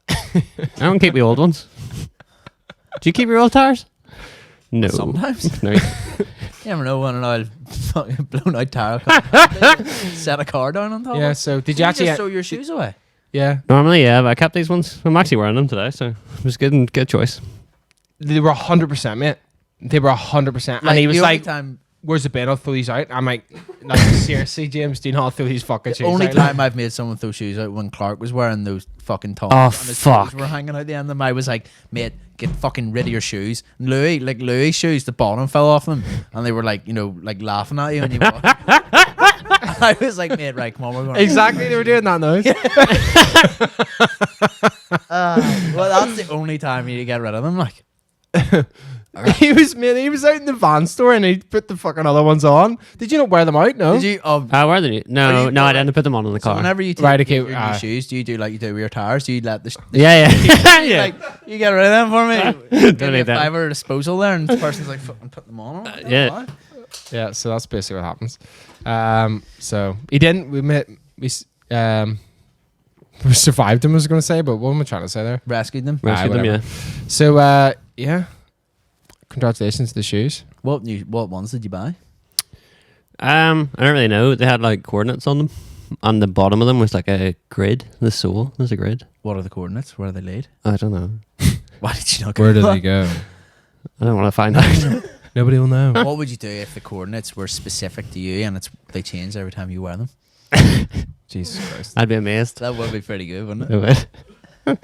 I don't keep the old ones. Do you keep your old tires? No. Sometimes. No. You never know when an old fucking blown out tire comes. Set a car down on top. Yeah. of it. So did Did you actually? just throw your shoes away? Yeah. Normally, yeah, but I kept these ones. I'm actually wearing them today, so it was good choice. They were 100%, mate. They were 100%. And Like, he was the only like, time, "Where's the bin? I'll throw these out." I'm like, seriously, James, do not throw these fucking shoes only out. time I've made someone throw shoes out when Clark was wearing those fucking tops. Oh, and his fuck. toes were hanging out the end of them. I was like, mate, get fucking rid of your shoes. And Louis' shoes, the bottom fell off them, and they were like, like laughing at you. And you walk. I was like, mate, right, come on, we're going. Exactly, they were doing that noise. Well, that's the only time you get rid of them. Like, he was out in the van store and he put the fucking other ones on. Did you not wear them out? No. did you? Where are the new? Are No, you- no, I didn't put them on in the So car. whenever you take Right, okay, your new shoes, do you do like you do with your tires? Do you let the Yeah. Yeah. like you get rid of them for me? Give Don't me a need that. $5 disposal there, and this person's like fucking put them on. yeah. Yeah, so that's basically what happens. So he didn't. We survived him. I was going to say, but what am I trying to say there? Rescued them. Rescued them, whatever. yeah. So yeah, congratulations to the shoes. What ones did you buy? I don't really know. They had like coordinates on them. On the bottom of them was like a grid. The sole was a grid. What are the coordinates? Where are they laid? I don't know. Why did you not go? Where did they go? I don't want to find out. Nobody will know. What would you do if the coordinates were specific to you and they changed every time you wear them? Jesus Christ. I'd be amazed. That would be pretty good, wouldn't it? It would.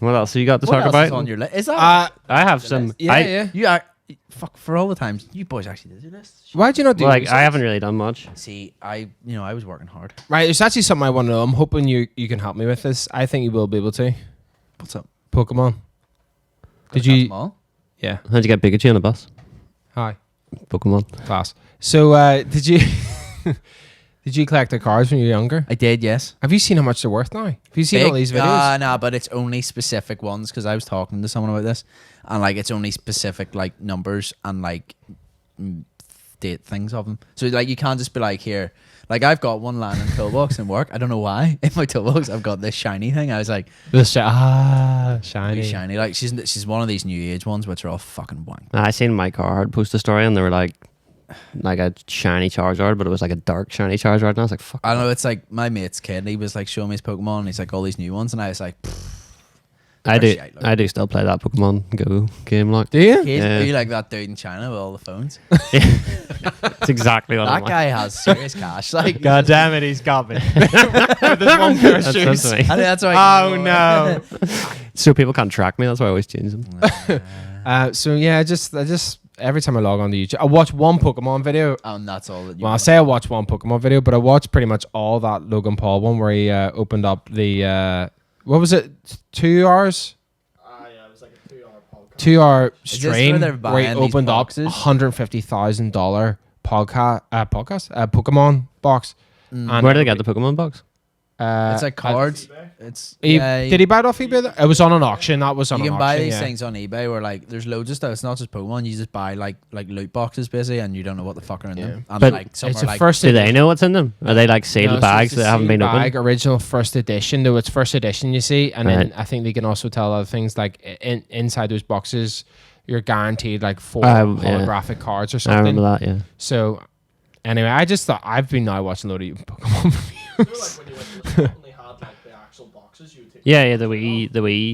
What else have you got to What talk else about? is on your list? Is that I have some. Yeah. you are fuck for all the times you boys actually did your list? Why'd you not do Like research? I haven't really done much. See, I was working hard. Right, there's actually something I want to know. I'm hoping you can help me with this. I think you will be able to. What's up? Pokemon. Did Got them you? all? Yeah. How'd you get Pikachu on the bus? Hi. Pokemon. Class. So, did you did you collect the cards when you were younger? I did, yes. Have you seen how much they're worth now? Have you seen all these videos? Nah, but it's only specific ones because I was talking to someone about this, and like it's only specific like numbers and like date things of them. So like you can't just be like here. Like I've got one lying in toolbox in work. I don't know why. In my toolbox, I've got this shiny thing. I was like, Shiny. shiny. Like she's one of these new age ones, which are all fucking wank. I seen my card post a story and they were like a shiny Charizard, but it was like a dark shiny Charizard, and I was like, fuck. I don't know. It's like my mate's kid. He was like showing me his Pokemon. And he's like all these new ones, and I was like, I do. shite, like. I do still play that Pokemon Go game. Like, Do you? kid, Yeah. are you like that dude in China with all the phones? it's exactly what I'm That like. guy has serious cash. Like, God damn it, he's got me. With this one pair of That's shoes. me. I think that's why. I Oh can no. So people can't track me. That's why I always change them. So yeah, I just every time I log on to YouTube, I watch one Pokemon video. And that's all that you. Well, I say I watch one Pokemon video, but I watched pretty much all that Logan Paul one where he opened up the what was it, 2 hours? Yeah, it was like a 2-hour podcast. 2 hour this stream where they're where he buying these opened up boxes? $150,000 Pokemon box. And Where did they get the Pokemon box? It's like cards. It's He, yeah, did he buy it off eBay? It was on an auction. That was on you an can buy auction, these yeah. things on eBay where like there's loads of stuff. It's not just Pokemon. You just buy like loot boxes basically, and you don't know what the fuck are in them. And But like some It's are a like first Do they edition. know what's in them? Are they like sealed No, so bags it's a that haven't been sealed bag, opened? original first edition, though it's first edition, you see, and Right. then I think they can also tell other things like inside those boxes, you're guaranteed like 4 Yeah. holographic cards or I something. remember that. Yeah. So anyway, I just thought I've been now watching a load of Pokemon You know, videos. like when you went to the shop and they had like the actual boxes, you would take. Yeah. The Wii.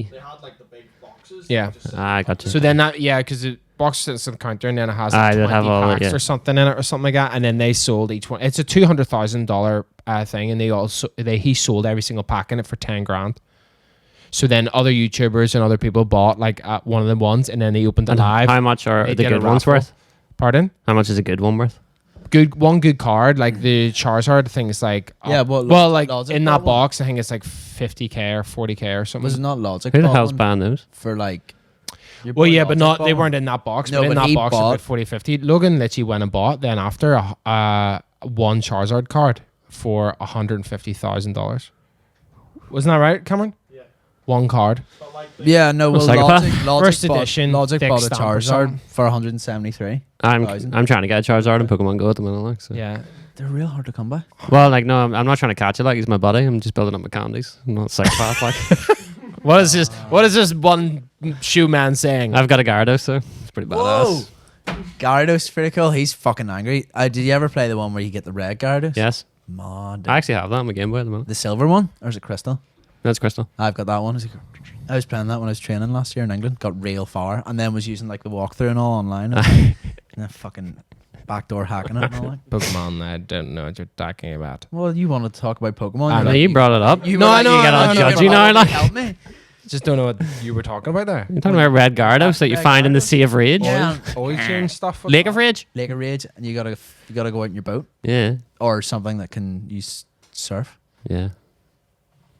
They had like the big boxes. Yeah. that just- I got you. So then that because the box sits on the counter and then it has like They'd 20 have all that, packs yeah. or something in it or something like that, and then they sold each one. It's a $200,000 thing, and he sold every single pack in it for 10 grand. So then other YouTubers and other people bought like one of the ones, and then they opened it And live. how much are They the did a good ones raffle. worth? Pardon? How much is a good one worth? Good card, like the Charizard thing is like Yeah, well, like Logic in bought that one. box I think it's like 50k or 40k or something. was it not Logic? Who the bought hell's one banned those? for like? your Well, boy yeah, but Logic not bought they one? weren't in that box. No, but in but that he box, bought- about 40, 50. Logan literally went and bought then after one Charizard card for $150,000. Wasn't that right, Cameron? Yeah. One card. But like the, Yeah, no, well, Psychopath. Logic First bought, edition, Logic thick bought a stamp or Charizard something. for 173. I'm 1,000. I'm trying to get a Charizard in Pokemon Go at the minute. Like, so. Yeah. They're real hard to come by. Well, like no, I'm not trying to catch it. Like he's my buddy. I'm just building up my candies. I'm not a psychopath. Like What is this? What is this one shoe man saying? I've got a Gyarados, so it's pretty badass. Gyarados is pretty cool. He's fucking angry. Did you ever play the one where you get the red Gyarados? Yes, Man, I actually have that on my Game Boy at the minute. the silver one, or is it crystal? That's Crystal. I've got that one. I was playing that when I was training last year in England. Got real far, and then was using like the walkthrough and all online. And then fucking backdoor hacking it and all that. Pokemon, I don't know what you're talking about. Well, you wanted to talk about Pokemon. I You're know, No, you brought it up. you No, were I like, know, you get all I know, judgy now. Like help me. Just don't know what you were talking about there. you're talking about red Gyarados that you Red find in the Gyarados? Sea of Rage, Yeah. Oil change stuff. Lake of Rage. Lake of Rage, and you gotta go out in your boat Yeah, or something that can use surf, yeah.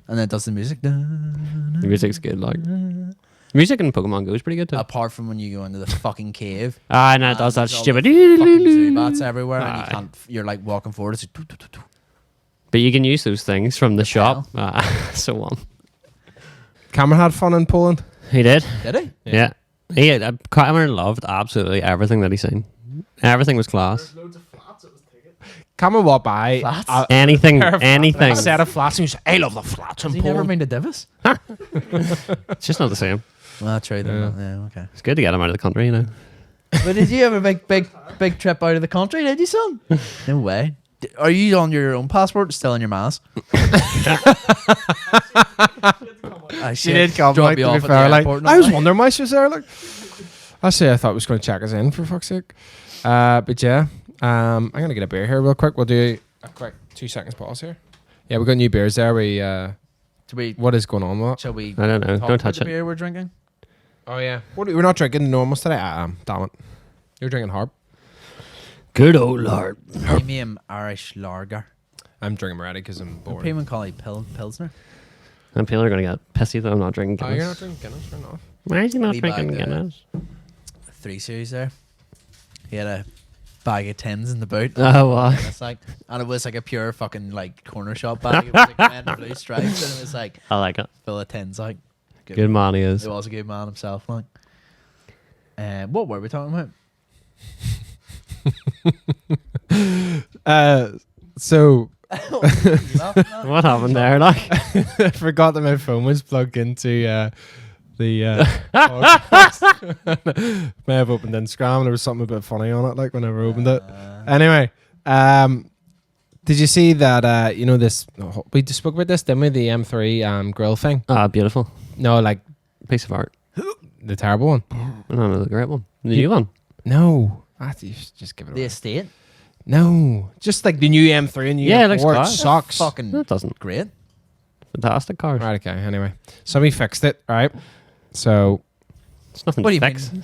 and then it does the music. The music's good. Like music in Pokemon Go is pretty good too. Apart from when you go into the fucking cave. And it does that there's all stupid. the fucking Zubats everywhere, and you Aye. can't. You're like walking forward. It's like, But you can use those things from the shop. pedal. So on. Cameron had fun in Poland. He did. did he? Yeah. Cameron loved absolutely everything that he seen. Everything was class. there's loads of flats at this ticket. Cameron walked by Flats? Anything, a anything. set of flats and he was like, I love the flats in Has he never Poland. been to Divis? It's just not the same. Well, that's right. Yeah, okay. It's good to get him out of the country, you know. But did you ever make big trip out of the country? Did you, son? No way. Are you on your own passport? Or still in your mask? She did come Drop like, you to be off at fair, the like, airport. I was wondering why she was there. Like, Actually, I thought I was going to check us in for fuck's sake. But yeah, I'm going to get a beer here real quick. We'll do a quick 2 seconds pause here. Yeah, we got new beers there. What is going on with that? Shall we? I don't know. talk Don't about touch the it. beer we're drinking. Oh yeah. We're not drinking the normals today. Damn it. You're drinking Harp. Good old Lord. Premium Irish lager. I'm drinking Moretti because I'm bored. Premium Collie Pilsner. And people are going to get pissy that I'm not drinking Oh, Guinness. you're not drinking Guinness? Fair enough. Why is he not Wee bag drinking there. Guinness? 3 Series there. He had a bag of tins in the boot. Oh, wow. And it's like, and it was like a pure fucking like corner shop bag. It was like red and blue stripes, and it was like I like it. full of tins. Like Good man he is. He was a good man himself. Like, what were we talking about? So You laughing at? What happened there? Like, I forgot that my phone was plugged into the podcast. May have opened Instagram and there was something a bit funny on it, like whenever I opened it. Anyway, did you see that? This we just spoke about this, didn't we? The M3 grill thing. beautiful. No, like Piece of art. the terrible one. No, the great one. The new one. No, you should just give it The away. estate. No, just like the new M3 and new Yeah, it looks M4. It class. sucks. Fucking No, it doesn't. great. Fantastic car. Right, okay. Anyway, somebody fixed it. Right, so It's nothing What do to you fix. mean?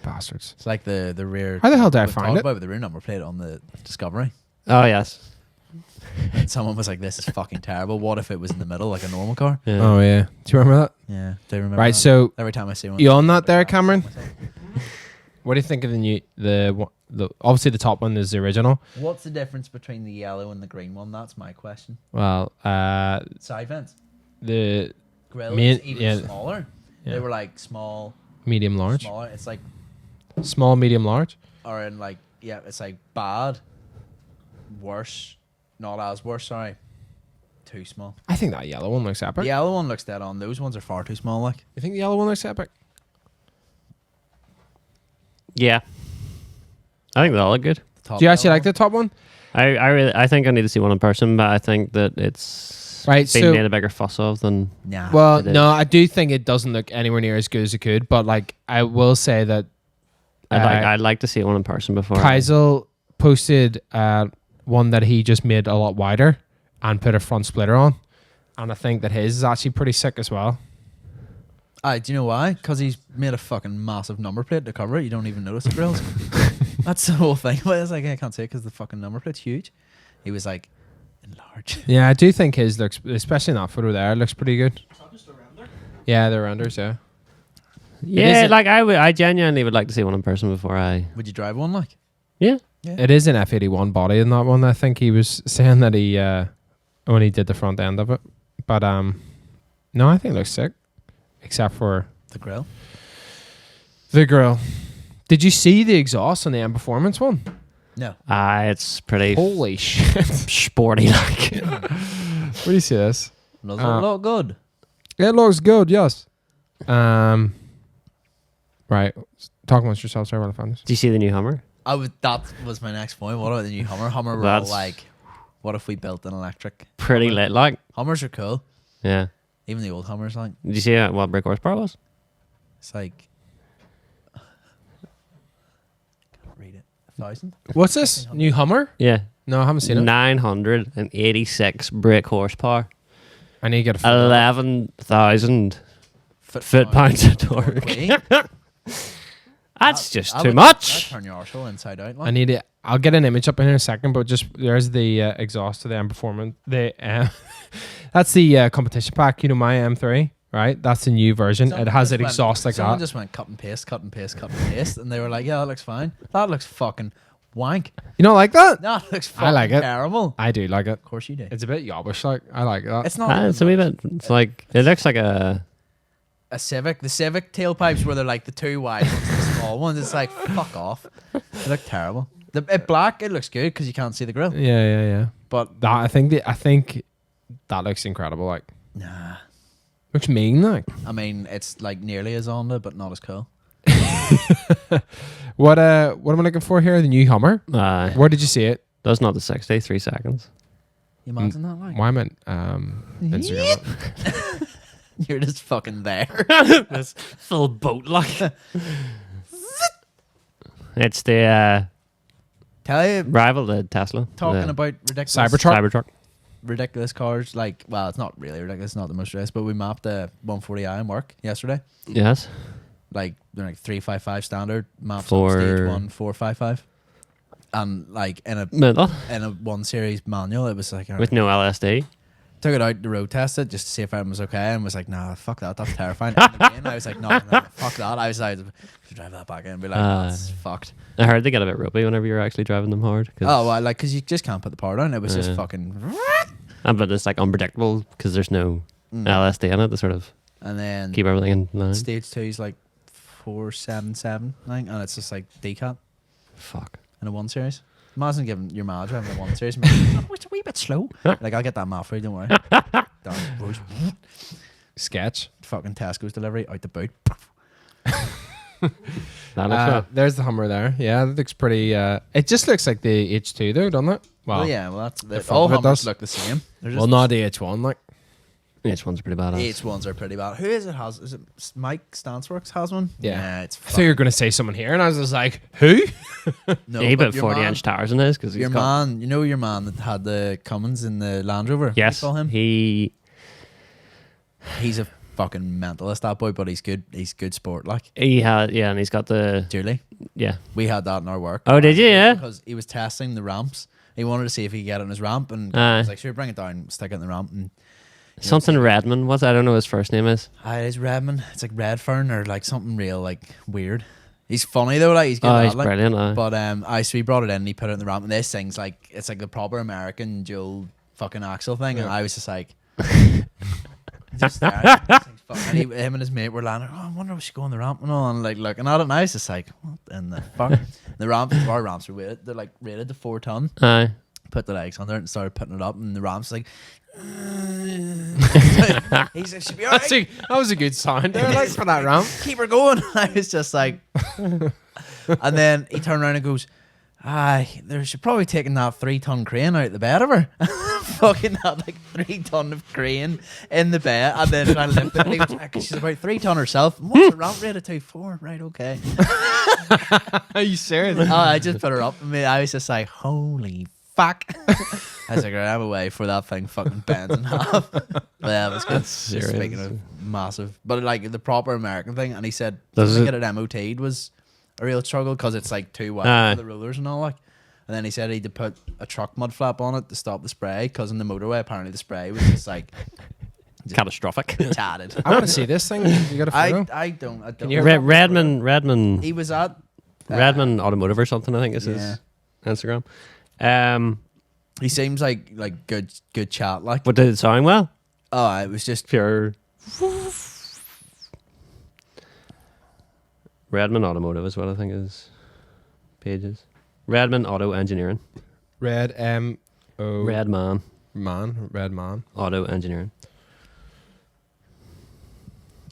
bastards. It's like the rear. How the hell did I we find talked it? about with the rear number plate on the Discovery. Oh, yes. And someone was like, "This is fucking terrible. What if it was in the middle like a normal car?" Yeah. Oh yeah, do you remember that? Yeah, do you remember? Right, that? so every time I see one, you on that there, Cameron? What do you think of the obviously the top one is the original. What's the difference between the yellow and the green one? That's my question. Well, Side vents, the grill Main- is even yeah. smaller. Yeah. They were like small, medium large, smaller. It's like, small, medium, large. or in like, yeah, it's like bad, worse, not as worse. Sorry, too small. I think that yellow one looks epic. The yellow one looks dead on. Those ones are far too small. Like, You think the yellow one looks epic? Yeah. I think they all look good. the top Do you actually yellow like the top one? I think I need to see one in person, but I think that it's Right, been so- made a bigger fuss of than. one? Nah. Well, it is. no, I do think it doesn't look anywhere near as good as it could. But like, I will say that I'd like to see one in person before. Kaisel posted one that he just made a lot wider and put a front splitter on, and I think that his is actually pretty sick as well. Do you know why? Because he's made a fucking massive number plate to cover it. You don't even notice the grills. That's the whole thing. But it's like, I can't say it because the fucking number plate's huge. He was like, enlarge. Yeah, I do think his looks, especially in that photo there, looks pretty good. Is that just a render? Yeah, the renders, yeah. Yeah, Is it- like I genuinely would like to see one in person before I. Would you drive one like? Yeah. It is an F81 body in that one. I think he was saying that he only did the front end of it. But no, I think it looks sick. Except for The grill? the grill. Did you see the exhaust on the M Performance one? No. It's pretty Holy shit. sporty like. Where do you see this? Does it look good? It looks good, yes. Right. Talk amongst yourselves, sorry, while I found this. Do you see the new Hummer? That was my next point. What about the new Hummer? Hummer were all That's- like, what if we built an electric? Pretty lit like. Hummers are cool. Yeah. Even the old Hummers, like, Did you see what brake horsepower was? it's like, can't read it. 1,000? What's this? New Hummer? Yeah. No, I haven't seen it. 986 brake horsepower. I need to get a photo. 11,000 foot-pounds of torque. That's just too much. Turn your arsehole inside out. I Like. need it. I'll get an image up in here in a second, but just there's the exhaust to the M Performance. That's the competition pack. You know, my M3, right? That's the new version. Someone it has just an went- exhaust like someone that. just went cut and paste, cut and paste, cut and paste, and they were like, "Yeah, that looks fine. That looks fucking wank. You don't like that? That looks fucking I like it. terrible." I do like it. Of course you do. It's a bit yobbish, like I like that. It's not. It's a wee bit. It's like it looks like a. a Civic. The Civic tailpipes where they're like the two wide ones, the small ones. It's like fuck off. They look terrible. Black, it looks good because you can't see the grill. yeah. But That I think that looks incredible. Like nah, looks mean. Like I mean it's like nearly as Honda, but not as cool. what am I looking for here? The new Hummer. Where did you see it? Does not the 60, 3 seconds. You imagine that like? Why am I Instagram? You're just fucking there. This full boat like. It's the Tell you, rival to Tesla. talking the about ridiculous Cybertruck. ridiculous cars. Like, well, it's not really ridiculous. It's not the most ridiculous, but we mapped the 140i in work yesterday. Yes. Like, they're like 355 standard maps For- on stage 1 455, and like in a Middle. 1 series manual, it was like With no LSD. took it out to road test it just to see if everything was okay, and was like, nah, fuck that, that's terrifying. In the rain, I was like, no, fuck that. I was like, drive that back in and be like, that's fucked. I heard they get a bit ropey whenever you're actually driving them hard. Oh, well, like, because you just can't put the power down. It was just Yeah. fucking. But it's like unpredictable because there's no LSD in it to sort of And then keep everything in line. stage 2 is like 477, I think, and it's just like decat Fuck. in a 1 series. Imagine giving your manager having a 1 series. Oh, it's a wee bit slow. Like, I'll get that map for you, don't worry. Down, roast, Sketch. fucking Tesco's delivery out the boot. That looks right. There's the Hummer there. Yeah, that looks pretty. It just looks like the H2 though, doesn't it? Well, yeah, well, that's the front all of it Hummers does. look the same. They're Well, just- not the H1. Like, Each one's pretty badass. H1s are pretty bad. Who is it? Is it Mike Stanceworks has one? Yeah. It's I thought you were going to say someone here, and I was just like, who? no, he but put your 40-inch tires in his because he's Your got. man, you know your man that had the Cummins in the Land Rover? Yes, What do you call him? he's a fucking mentalist, that boy, but he's good. He's good sport, like. he had and he's got the Dearly. yeah. We had that in our work. Oh, did you? Yeah. Because he was testing the ramps. He wanted to see if he could get it on his ramp, and Aye. I was like, sure, bring it down, stick it in the ramp. And Something Redmond. What's I don't know what his first name is. it's Redmond. It's like Redfern or like something real like weird. He's funny though, like he's good Oh, at he's it, like. brilliant. Aye. But so he brought it in and he put it in the ramp, and this thing's like, it's like the proper American dual fucking axle thing, and I was just like, just there, this thing's fucking- and him and his mate were landing. Oh, I wonder if we should go on the ramp and all, and like looking at it, and I was just like, what in the fuck? The ramp, our ramps are rated. They're like rated to 4 ton. Aye. Put the legs on there and started putting it up, and the ramp's like. He's like, should be alright. That was a good sound there, like, for that ramp. Keep her going. I was just like, and then he turned around and goes, they should probably taking that 3-ton crane out the bed of her. Fucking had like 3 ton of crane in the bed, and then trying to lift it. And he was like, she's about 3 ton herself. What's the ramp rated to? 4, right? Okay. Are you serious? I just put her up, and I was just like, holy fuck. I was like, right, I'm away for that thing fucking bends in half. Yeah, it was good. Just serious. Speaking of massive, but like the proper American thing, and he said Does to it- get it MOT'd was a real struggle because it's like too wide Aye. for the rollers and all like. And then he said he had to put a truck mud flap on it to stop the spray because in the motorway apparently the spray was just like Catastrophic. tatted. I want to see this thing. You got a photo? I don't. you- Redmond. He was at Redmond Automotive or something. I think is yeah. his Instagram. He seems like good chat. Like, But did it sound well? oh, it was just Pure. Redmond Automotive is what I think his page is. Redmond Auto Engineering. Red M O Redman Red Man. Auto Engineering.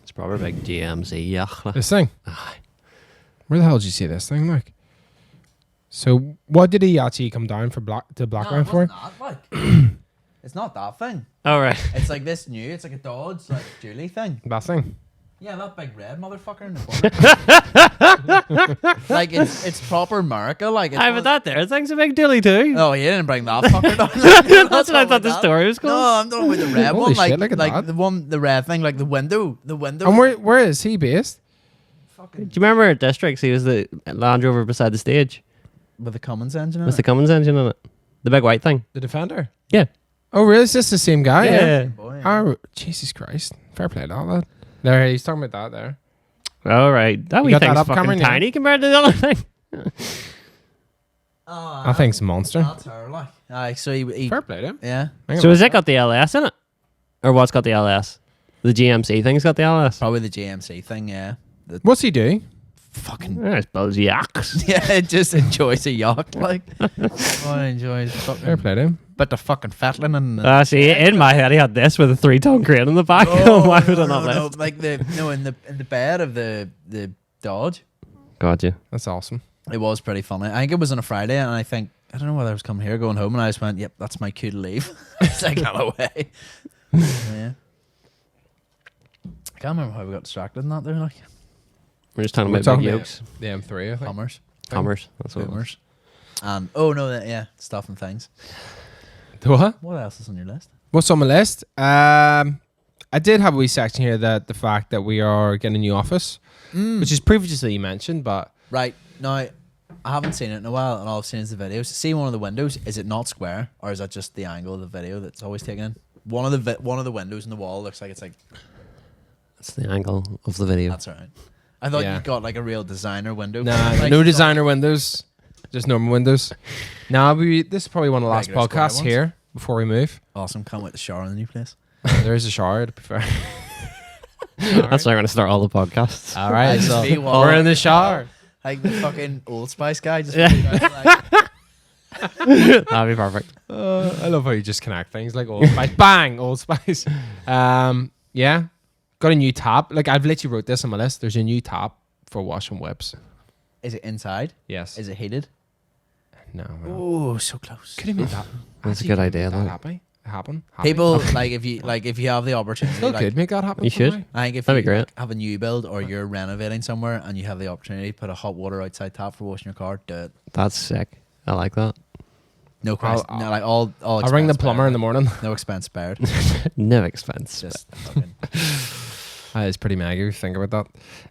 It's probably big GMC. Yeah. This thing. Where the hell did you see this thing, like? So, what did he actually come down for Blackburn for? It's not that thing. All right. It's like this new. It's like a Dodge, like Julie thing. That thing. Yeah, that big red motherfucker in the corner. Like it's proper America. Like it's Aye, but that there thing's a big dilly too. Oh, you didn't bring that fucker down. That's what I thought the story was called. No, I'm talking about the red Holy one. Like shit, look at that. the red thing, like the window. And where is he based? Do you remember at Districts he was the Land Rover beside the stage with the Cummins engine. In with it. the Cummins engine in it? The big white thing. The Defender. Yeah. Oh, really? Is this the same guy? Yeah. Boy, yeah. Oh, Jesus Christ. Fair play to all that. There, he's talking about that there. All right. That You wee got that thing's up, fucking Cameron, yeah? tiny compared to the other thing. That thing's a monster. That's her, like. Aye, so he Fair play to him. yeah. So has it got the LS in it? Or what's got the LS? The GMC thing's got the LS. Probably the GMC thing, yeah. What's he do? Fucking I suppose yaks. yeah, it just enjoys a yacht, like. Oh, it enjoys Fair fucking play to him. bit of fucking fettling and. See, in my head he had this with a 3-ton crane in the back. Why would I not no, list? like in the bed of the Dodge. Got you. That's awesome. It was pretty funny. I think it was on a Friday, and I don't know whether I was coming here, going home, and I just went, "Yep, that's my cue to leave." So I got away. Yeah. can't remember how we got distracted in that there, like. We're just talking We're about talking big about yokes. the M3, I think. Hummers. Hummers. That's what it was. Boomers. And, oh no, yeah, stuff and things. The what? What else is on your list? What's on my list? I did have a wee section here that the fact that we are getting a new office, which is previously mentioned, but Right, now, I haven't seen it in a while, and all I've seen is the videos. See one of the windows, is it not square, or is that just the angle of the video that's always taken in? One of the windows in the wall looks like it's like, That's the angle of the video. that's alright. I thought Yeah. you got like a real designer window. nah, Like, no designer windows, just normal windows. Now this is probably one of the last Regular square podcasts ones. here before we move. Awesome, can't wait to shower in the new place. There is a shower, to be fair. That's how I'm going to start all the podcasts. All right, just so be one- we're in the shower. Like the fucking Old Spice guy just Yeah. like, That'd be perfect. I love how you just connect things like Old Spice. Bang, Old Spice. Yeah, got a new tap. Like I've literally wrote this on my list. There's a new tap for washing whips. is it inside? Yes. Is it heated? No. Oh, so close. Could have made that. That's a actually good could idea, make that though. happen. People like if you have the opportunity, Still like, could make that happen. You should. somehow. I think if That'd you be great. like, have a new build or you're renovating somewhere and you have the opportunity to put a hot water outside tap for washing your car, do it. That's sick. I like that. No question. I'll- No, like all I'll ring the expense plumber in the spared. morning. No expense spared. No expense. Just fucking That is pretty mega. If you think about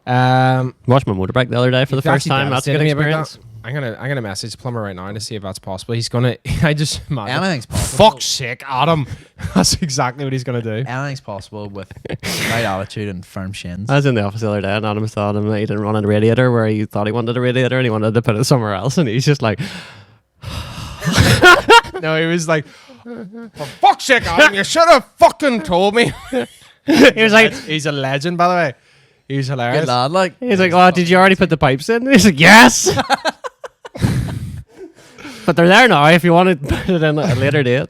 that. Watched my motorbike the other day for the You've first actually time. That's a good devastated me about experience. that. I'm gonna message the plumber right now to see if that's possible. He's gonna. I just imagine. anything's possible. Fuck's sake, Adam. That's exactly what he's gonna do. Anything's possible with right attitude and firm shins. I was in the office the other day and Adam thought him that he didn't run a radiator where he thought he wanted a radiator and he wanted to put it somewhere else and he's just like, No, he was like, for fuck's sake, Adam, you should have fucking told me. he was like, He's a legend, by the way. He's hilarious. Good lad, like. he's like, oh, did you already put the pipes in? And he's like, yes. But they're there now if you want to put it in at a later date.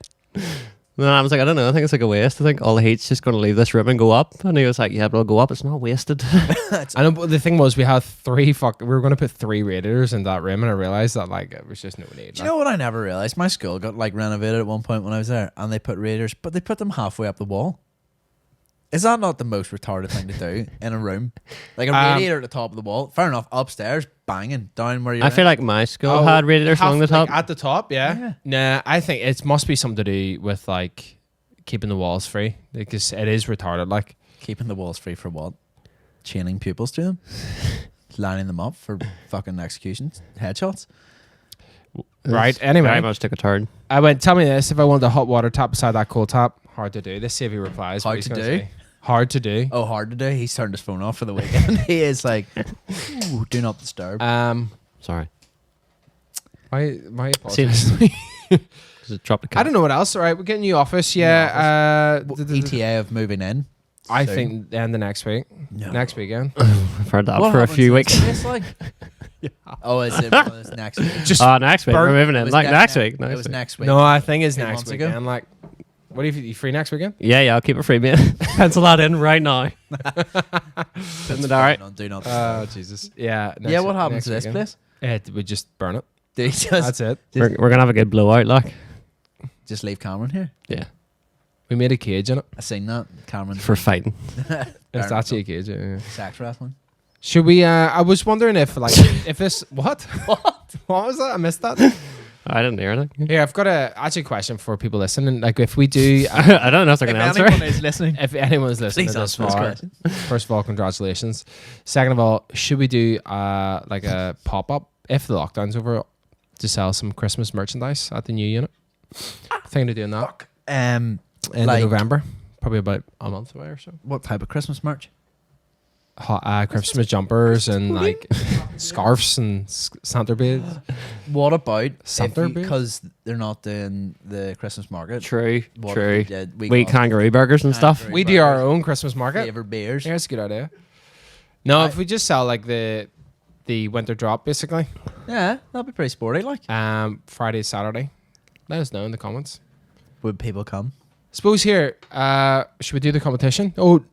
And I was like, I don't know. I think it's like a waste. I think all the heat's just going to leave this room and go up. And he was like, yeah, but it'll go up. It's not wasted. I know, but the thing was, we had we were going to put 3 radiators in that room, and I realized that like it was just no need. Do you know what I never realized? My school got like renovated at one point when I was there, and they put radiators, but they put them halfway up the wall. Is that not the most retarded thing to do in a room? Like a radiator at the top of the wall. Fair enough. Upstairs, banging down where you're. I feel like my school Oh, had radiators along the top. Like, at the top, yeah. Nah, I think it must be something to do with like keeping the walls free, because it is retarded. Like, keeping the walls free for what? Chaining pupils to them, lining them up for fucking executions, headshots. right? Very Anyway, much took a turn. I went. Tell me this: if I wanted a hot water tap beside that cold tap, hard to do. Let's see if he replies. what Hard he's to gonna do? say. Hard to do. Oh, hard to do. He's turned his phone off for the weekend. He is like, ooh, do not disturb. Sorry. Why See, apologize? Just dropped the I don't know what else. All right, we're getting new office. Yeah. ETA of moving in. I soon. think the end of next week. No. Next weekend. I've heard that What for a happens few to weeks. this place, like? Oh, is it it's next week? Just Next week. burn- We're moving It in. was Like next ne- week. It Next was week. next week. no, I think it's 2 next months ago. weekend. Like, what if you free next weekend? Yeah, I'll keep it free, mate. Pencil that in right now. In the diary. Do not Oh disturb. Jesus. Yeah. Yeah, what happens to this place? We just burn it. Do you just, That's it. We're gonna have a good blowout, like. just leave Cameron here? Yeah. We made a cage in it. I seen that. Cameron. For fighting. It's actually a cage. Yeah. Sex wrestling. Should we? I was wondering if like if this what what was that? I missed that. I didn't hear anything. Here, I've got actually a question for people listening. Like, if we do, I don't know if they're gonna answer. is listening, if anyone's listening please to this answer this far, question. first of all, congratulations. Second of all, should we do like a pop up if the lockdown's over to sell some Christmas merchandise at the new unit? Thinking of doing that in like- November, probably about a month away or so. What type of Christmas merch? Hot, Christmas jumpers and like scarves and Santa beads. What about Santa beer? because they're not doing the Christmas market? True. What if True. we did? We got kangaroo burgers and stuff. Kangaroo We do our burgers, own Christmas market. flavored beers. Yeah, that's a good idea. No, if we just sell like the winter drop basically, Yeah, that'd be pretty sporty. Like, Friday, Saturday. Let us know in the comments. would people come? Suppose here, should we do the competition? Oh,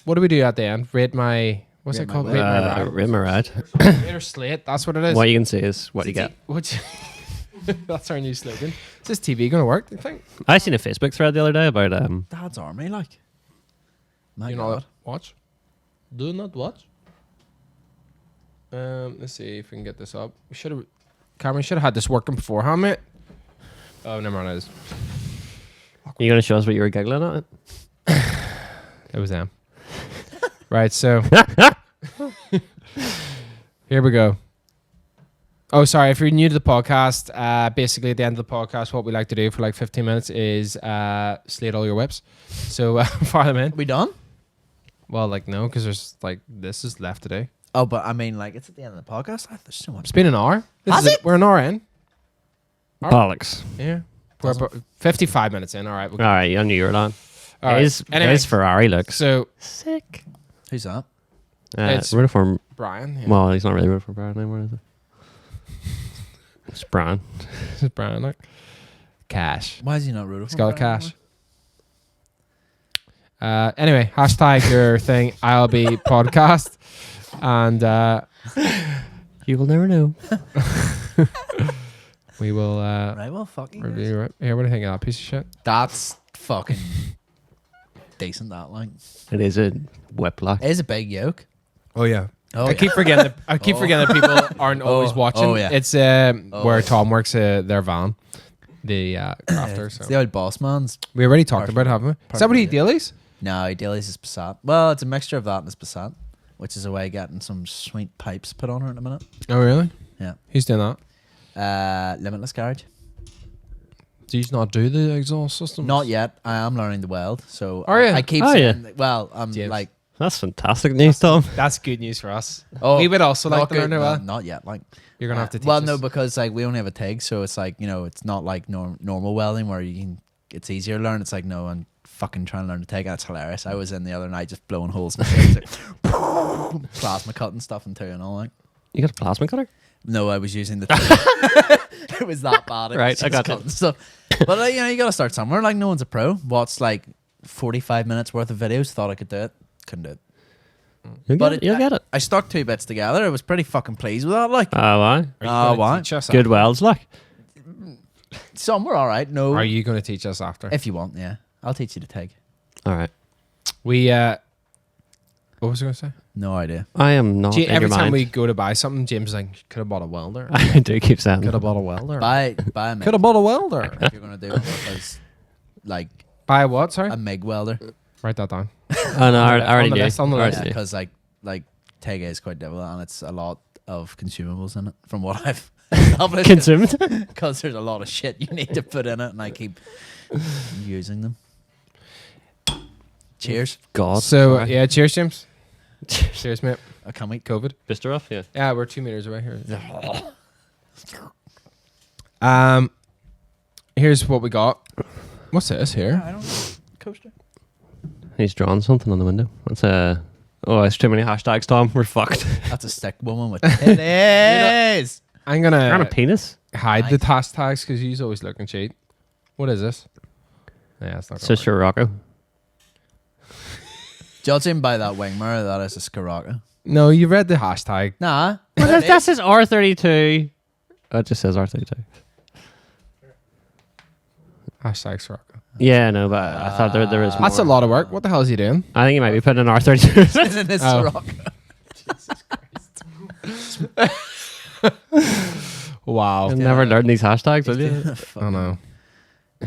what do we do at the end? Rate my what's Rate it my called? what? Rate my ride. Rim or ride. Rate or slate. That's what it is. What you can see is what you get. Which that's our new slogan. Is this TV gonna work? Do you think? I seen a Facebook thread the other day about Dad's army, like. My You God. know, watch. Do not watch. Let's see if we can get this up. We should have. Cameron should have had this working beforehand, mate. Oh, never mind. It is. You gonna show us what you were giggling at? It was them. Right. So here we go. Oh, sorry. If you're new to the podcast, basically at the end of the podcast, what we like to do for like 15 minutes is slate all your whips. So fire them in. We done? Well, like no, because there's like this is left today. Oh, but I mean, like, it's at the end of the podcast. There's so much. It's been an hour. Has it? We're an hour in. Bollocks. Yeah. We're about 55 minutes in. All right. We'll All right, I knew you were on. All right. Anyway, His Ferrari looks so sick. Who's that? It's- Rooting for him. Brian. Yeah. Well, he's not really rooting for Brian anymore, is it? It's Brian. This is Brian. Like cash. Why is he not rooting for He's got Brian cash. Anyway, hashtag your thing ILB podcast, and You will never know. we will anymore? Right, well, fucking. review it. Here, what do you think of that piece of shit? That's fucking decent, that, like. It is a whiplash. It is a big yoke. Oh yeah. Oh, I keep forgetting. I keep forgetting that people aren't always watching. Oh, yeah. It's where Tom works their van, the crafter. It's So the old boss man's. we already talked about it, haven't we? Is that what he dailies? No, he dailies his Passat. Well, it's a mixture of that and his Passat, which is a way of getting some sweet pipes put on her in a minute. Oh really? Yeah. Who's doing that? Limitless Garage. Do you not do the exhaust system? Not yet. I am learning the weld, so Are you? I keep Oh, saying, well, I'm James. like, That's fantastic news, Tom. That's good news for us. oh, We would also like not to learn good, it well. Not yet, like. You're gonna have to teach well, us. no, because like we only have a TIG, so it's like, you know, it's not like normal welding where you can. It's easier to learn. It's like, no, I'm fucking trying to learn to TIG, and it's hilarious. I was in the other night just blowing holes in the shit, like, plasma cutting stuff into and all like. You got a plasma cutter? No, I was using the. It was that bad. It Right, was I just got you. cutting stuff. But you know, you gotta start somewhere. Like, no one's a pro. Watched like 45 minutes worth of videos. Thought I could do it. Couldn't do it. You'll get it. I stuck two bits together. I was pretty fucking pleased with that. Like, Oh, why? Are you Oh, gonna why? teach us Good after? welds, like. some were all right. No, Are you going to teach us after? if you want, yeah, I'll teach you to TIG. All right. We what was I going to say? No idea. I am not in Every your time mind. we go to buy something, James is like, could have bought a welder. I do keep saying Could that. have bought a welder. Buy a MIG Could have bought a welder. if you're gonna do it, because like Buy a what? Sorry. a MIG welder. Write that down. Oh, no, I already on the knew. list, on the Already list. knew. Because like TIG is quite difficult, and it's a lot of consumables in it. From what I've established, Consumed. because there's a lot of shit you need to put in it, and I keep using them. Cheers. God. So sorry. yeah, cheers, James. Cheers, mate. I can't wait. COVID. Bister off, yeah. Yeah, we're 2 meters away here. Here's what we got. What's this here? I don't know. Coaster. He's drawn something on the window. That's a. Oh, it's too many hashtags, Tom. We're fucked. That's a stick woman with titties. I'm You're on a gonna penis. hide the Nice. hashtags because you're always looking cheap. What is this? Yeah, it's not. Sister Rocco. Judging by that wing mirror, that is a Scirocco. No, you read the hashtag. Nah. Well, that says R32. Oh, it just says R32. Hashtag Sirocco. Yeah, no, but I thought there was more. That's a lot of work. What the hell is he doing? I think he might be putting an R32. Isn't it Oh. Scirocco? Wow. I've never learned these hashtags, will you? I know.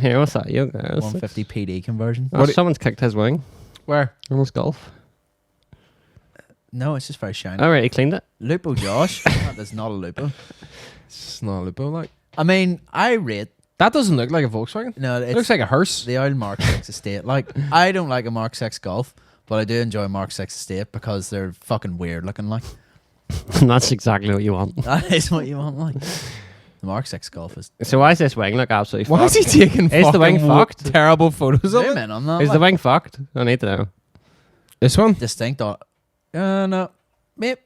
Here, what's that? You 150 PD conversion. Oh, someone's kicked his wing. Where? Almost golf. No, it's just very shiny. All right, he cleaned it. Lupo Josh. That is not a Lupo. It's not a Lupo, like. I mean, I rate. That doesn't look like a Volkswagen. No, It it's looks like a hearse. the old Mark 6 Estate. Like, I don't like a Mark 6 Golf, but I do enjoy Mark 6 Estate because they're fucking weird looking. Like, And that's exactly what you want. that is what you want. Like, the Mark 6 Golf is. So why is this wing look absolutely Why is fucked? he taking Is the wing fucking fucked? terrible photos of Zoom it? in on that. Is like, the wing fucked? I need to know. This one? distinct? No, mate.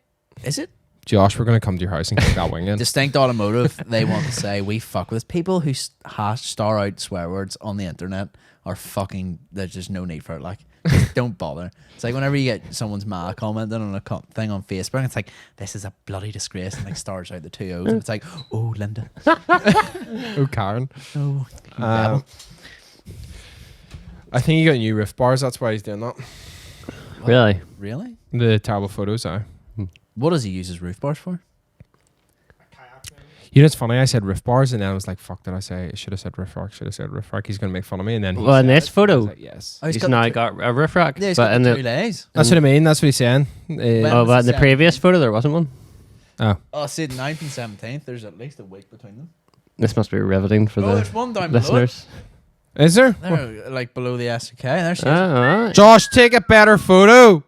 Is it? Josh, we're going to come to your house and kick that wing in. Distinct Automotive, they want to say we fuck with people who star out swear words on the internet are fucking. There's just no need for it. Like, just don't bother. It's like whenever you get someone's ma commenting on a thing on Facebook, it's like, this is a bloody disgrace, and like stars out the two O's, and it's like, oh Linda, Oh, Karen. oh. I think he got new roof bars. That's why he's doing that. Really? Really? The terrible photos are. What does he use his roof bars for? Kayak maybe? You know, it's funny. I said roof bars, and then I was like, "Fuck! Did I say? I should have said roof rack. Should have said roof rack. He's gonna make fun of me." And then he Well, in said this it, and I photo- was like, yes, Oh, He's now got a roof rack. Yeah, he's but got in the the two legs. that's what I mean. That's what he's saying. When- oh, was but in the the previous 17th? photo there wasn't one. Oh, see, 9th and 17th. There's at least a week between them. This must be riveting for Oh, the there's one down below. listeners. Is there? There, like below the SK. There's Alright. Josh, take a better photo.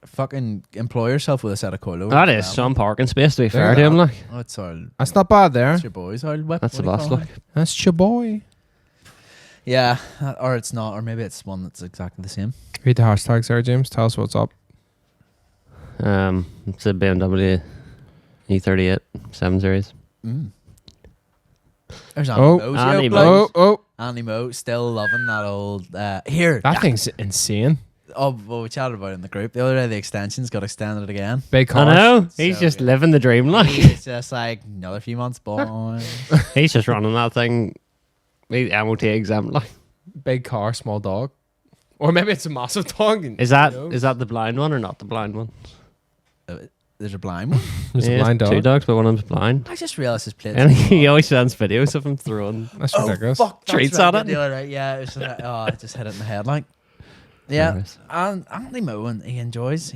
fucking employ yourself with a set of coilovers. That is some parking space, to be fair Look to at him. that. Like, Oh, it's all. That's not bad there. That's your boys. Old whip. that's the what do you boss call look. it? That's your boy. Yeah, or it's not, or maybe it's one that's exactly the same. Read the hashtags there, James. Tell us what's up. It's a BMW E38 7 Series. There's Oh, Andy Mo's. Andy Yo, Mo. bloke. Oh, Andy Mo, still loving that old. Here. that thing's insane. Oh, well, we chatted about it in the group the other day. The extensions got extended again. Big I car. know. He's So just good. living the dream. Like, It's just like another few months, boys. he's just running that thing. He's MOT exempt. Like, Big car, small dog. Or maybe it's a massive dog. and- is that who knows? is that the blind one or not the blind one? There's a blind one. There's a Yeah, blind Two dog. dogs, but one of them's blind. I just realised his plate. And he always sends videos of him throwing. That's Oh ridiculous. fuck! That's Treats right, at it. the other right. Yeah, it was I just hit it in the head like. Yeah, Anyways. and Andy Mo, and he enjoys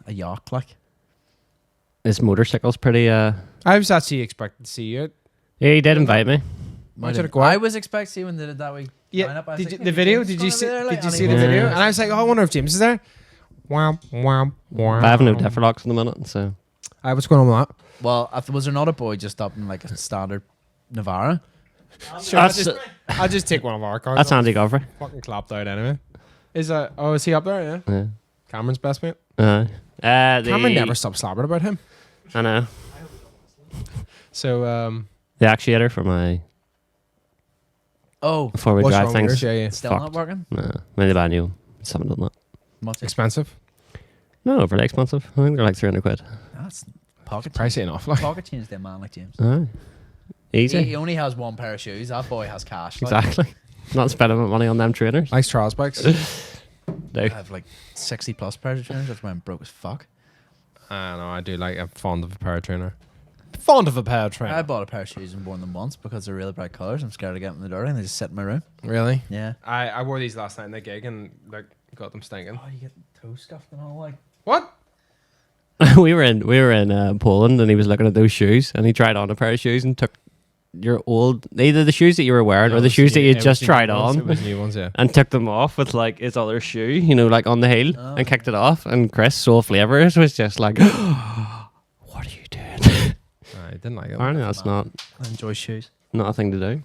a yacht like. His motorcycle's pretty. I was actually expecting to see you. Yeah, he did invite me. Why did it go out? I was expecting to see when they did that week. Yeah. Did you, the video? Did you see? Did you see the Yeah. video? And I was like, oh, I wonder if James is there. Wow, wow, wow. I have no differ locks in the minute, so What's going on with that? Well, was there not a boy just up in like a standard Navara? Sure, I'll just take one of our cars. that's I'll Andy Godfrey. fucking clapped out anyway. Is he up there? Yeah. Yeah. Cameron's best mate. The Cameron never stops slabbering about him. I know So the actuator for my Oh, four-wheel what's drive wrong with things. yours? Yeah, yeah. still fucked. not working. No, maybe buy a new one. Just haven't done that. Much Expensive. No, overly expensive. I think they're like 300 quid. That's pocket Pricey enough. Like. pocket change, them man like James. Aye. Easy. He only has one pair of shoes. That boy has cash. Like. Exactly. Not spending my money on them trainers. Likes trials bikes. No. I have like 60 plus pairs of trainers. That's why I'm broke as fuck. I know. I do like. I'm fond of a power trainer. Fond of a power trainer. I bought a pair of shoes and worn them once because they're really bright colours. I'm scared of getting them dirty and they just sit in my room. Really? Yeah. I wore these last night in the gig and like got them stinking. Oh, you get toe scuffed and all like. What? we were in Poland and he was looking at those shoes and he tried on a pair of shoes and took your old either the shoes that you were wearing or the shoes that you had just tried It on was new ones, yeah. and took them off with like his other shoe, you know, like on the heel Oh. and kicked it off. And Chris, so flavors, was just like, "What are you doing?" I didn't like it. Apparently, that's not I enjoy shoes. a thing to do.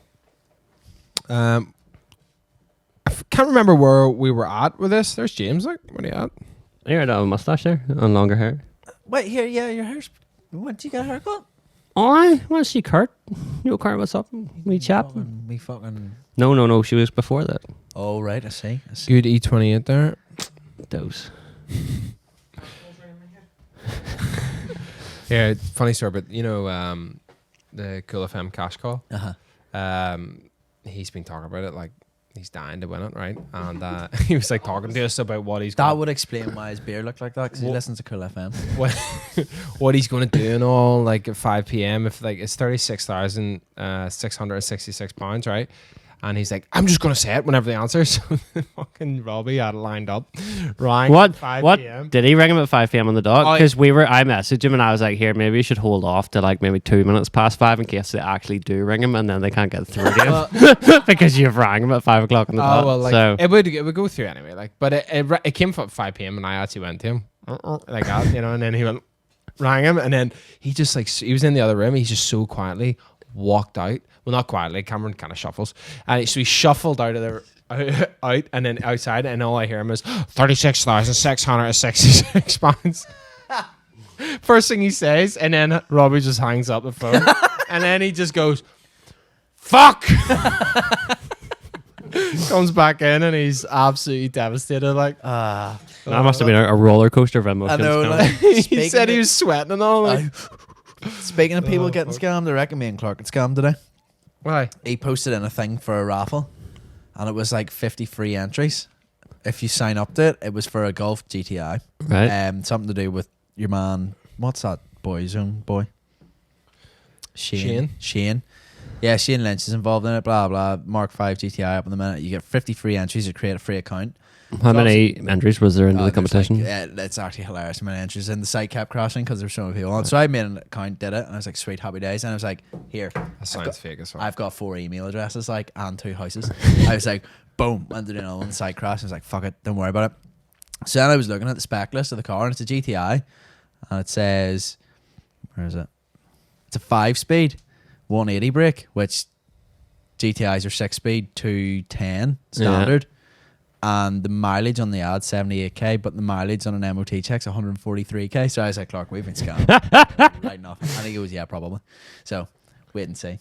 Can't remember where we were at with this. There's James. Like, where are you at? You had a mustache there and longer hair. Wait, here, yeah, your hair's. What, did you get a haircut? Oh, I want to see Kurt. Yo, Kurt, what's up? We chat. Me fucking. No. She was before that. Oh, right, I see. Good E28 there. Those. Yeah, funny story, but you know, the Cool FM cash call. Uh-huh. He's been talking about it like he's dying to win it, right? And he was like talking to us about what he's That gonna, would explain why his beard looked like that, because he What- listens to Cool FM. what he's going to do and all like at 5 p.m. if like it's 36,666 pounds, right? And he's like, I'm just going to say it whenever they answer. So fucking Robbie had it lined up. Rang What? at 5 What? p.m. Did he ring him at 5 p.m. on the dot? Oh, Because I messaged him and I was like, here, maybe you should hold off to like maybe 2 minutes past 5 in case they actually do ring him and then they can't get through to him because you've rang him at 5 o'clock on the dot. Oh well, like so it would go through anyway. Like, but it came from 5 p.m. and I actually went to him like that, you know, and then he went rang him, and then he just like he was in the other room. He just so quietly walked out. Well, not quietly. Cameron kind of shuffles, and so he shuffled out of the out, and then outside, and all I hear him is 36,666 pounds. First thing he says, and then Robbie just hangs up the phone, and then he just goes, "Fuck." Comes back in and he's absolutely devastated. Like, that must have been a roller coaster of I emotions. know, coming. like, he said he was sweating and all. Like, Speaking of people getting scammed, I reckon me and Clark got scammed today. why? He posted in a thing for a raffle, and it was like 50 free entries. If you sign up to it, it was for a golf GTI. Right. Something to do with your man. What's that boy's own boy? Shane. Yeah, Shane Lynch is involved in it. Blah blah. Mark 5 GTI up in the minute. You get 50 free entries to create a free account. How many entries was there into the competition? Yeah, it's actually hilarious. How many entries, and the site kept crashing because there's so many people on. So I made an account, did it, and I was like, sweet, happy days. And I was like, here, That sounds fake as well. I've got 4 email addresses, like, and 2 houses. I was like, boom, went to do another one, site crash. I was like, fuck it, don't worry about it. So then I was looking at the spec list of the car, and it's a GTI, and it says, where is it? It's a 5-speed, 180 brake, which GTIs are 6-speed, 210 standard. And the mileage on the ad 78k, but the mileage on an MOT check's 143k. So I was like, Clark, we've been scammed. Right, nothing. I think it was probably. So wait and see.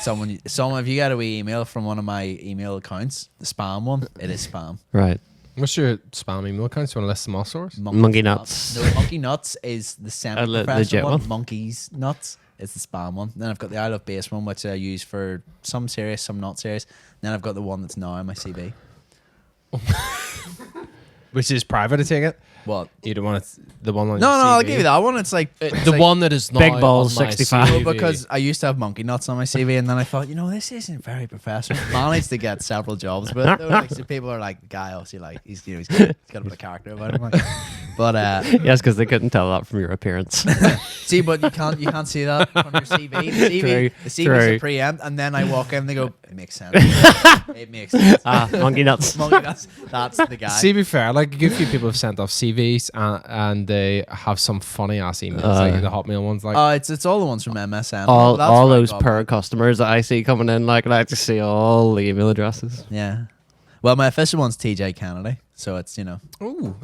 Someone, if you get a wee email from one of my email accounts, the spam one, it is spam. Right. What's your spam email account? Do you want to list them all source? Monkey Nuts. No, Monkey Nuts is the semi-professional legit one. one. Monkey's Nuts is the spam one. Then I've got the I Love Base one, which I use for some serious, some not serious. Then I've got the one that's now on my CV. Which is private, I take it. What? You don't want it, the one on No, your I'll CV? give you that one. It's like The one that is Big now Balls on my 65. CV. Well, because I used to have Monkey Nuts on my CV, and then I thought, this isn't very professional. Managed to get several jobs, but like, so people are like, the guy obviously like he's got a bit of character about him. Like. But Yes, because they couldn't tell that from your appearance. see, but you can't see that from your CV. The CV True. is a preempt, and then I walk in, and they go, it makes sense. It makes sense. Monkey Nuts. Monkey Nuts, that's the guy. See, to be fair, like a good few people have sent off CVs and they have some funny ass emails, like the Hotmail ones. Like, It's all the ones from MSN. All That's where I those got per mine. customers that I see coming in, like, I like to see all the email addresses. Yeah. Well, my official one's TJ Kennedy, so it's ooh,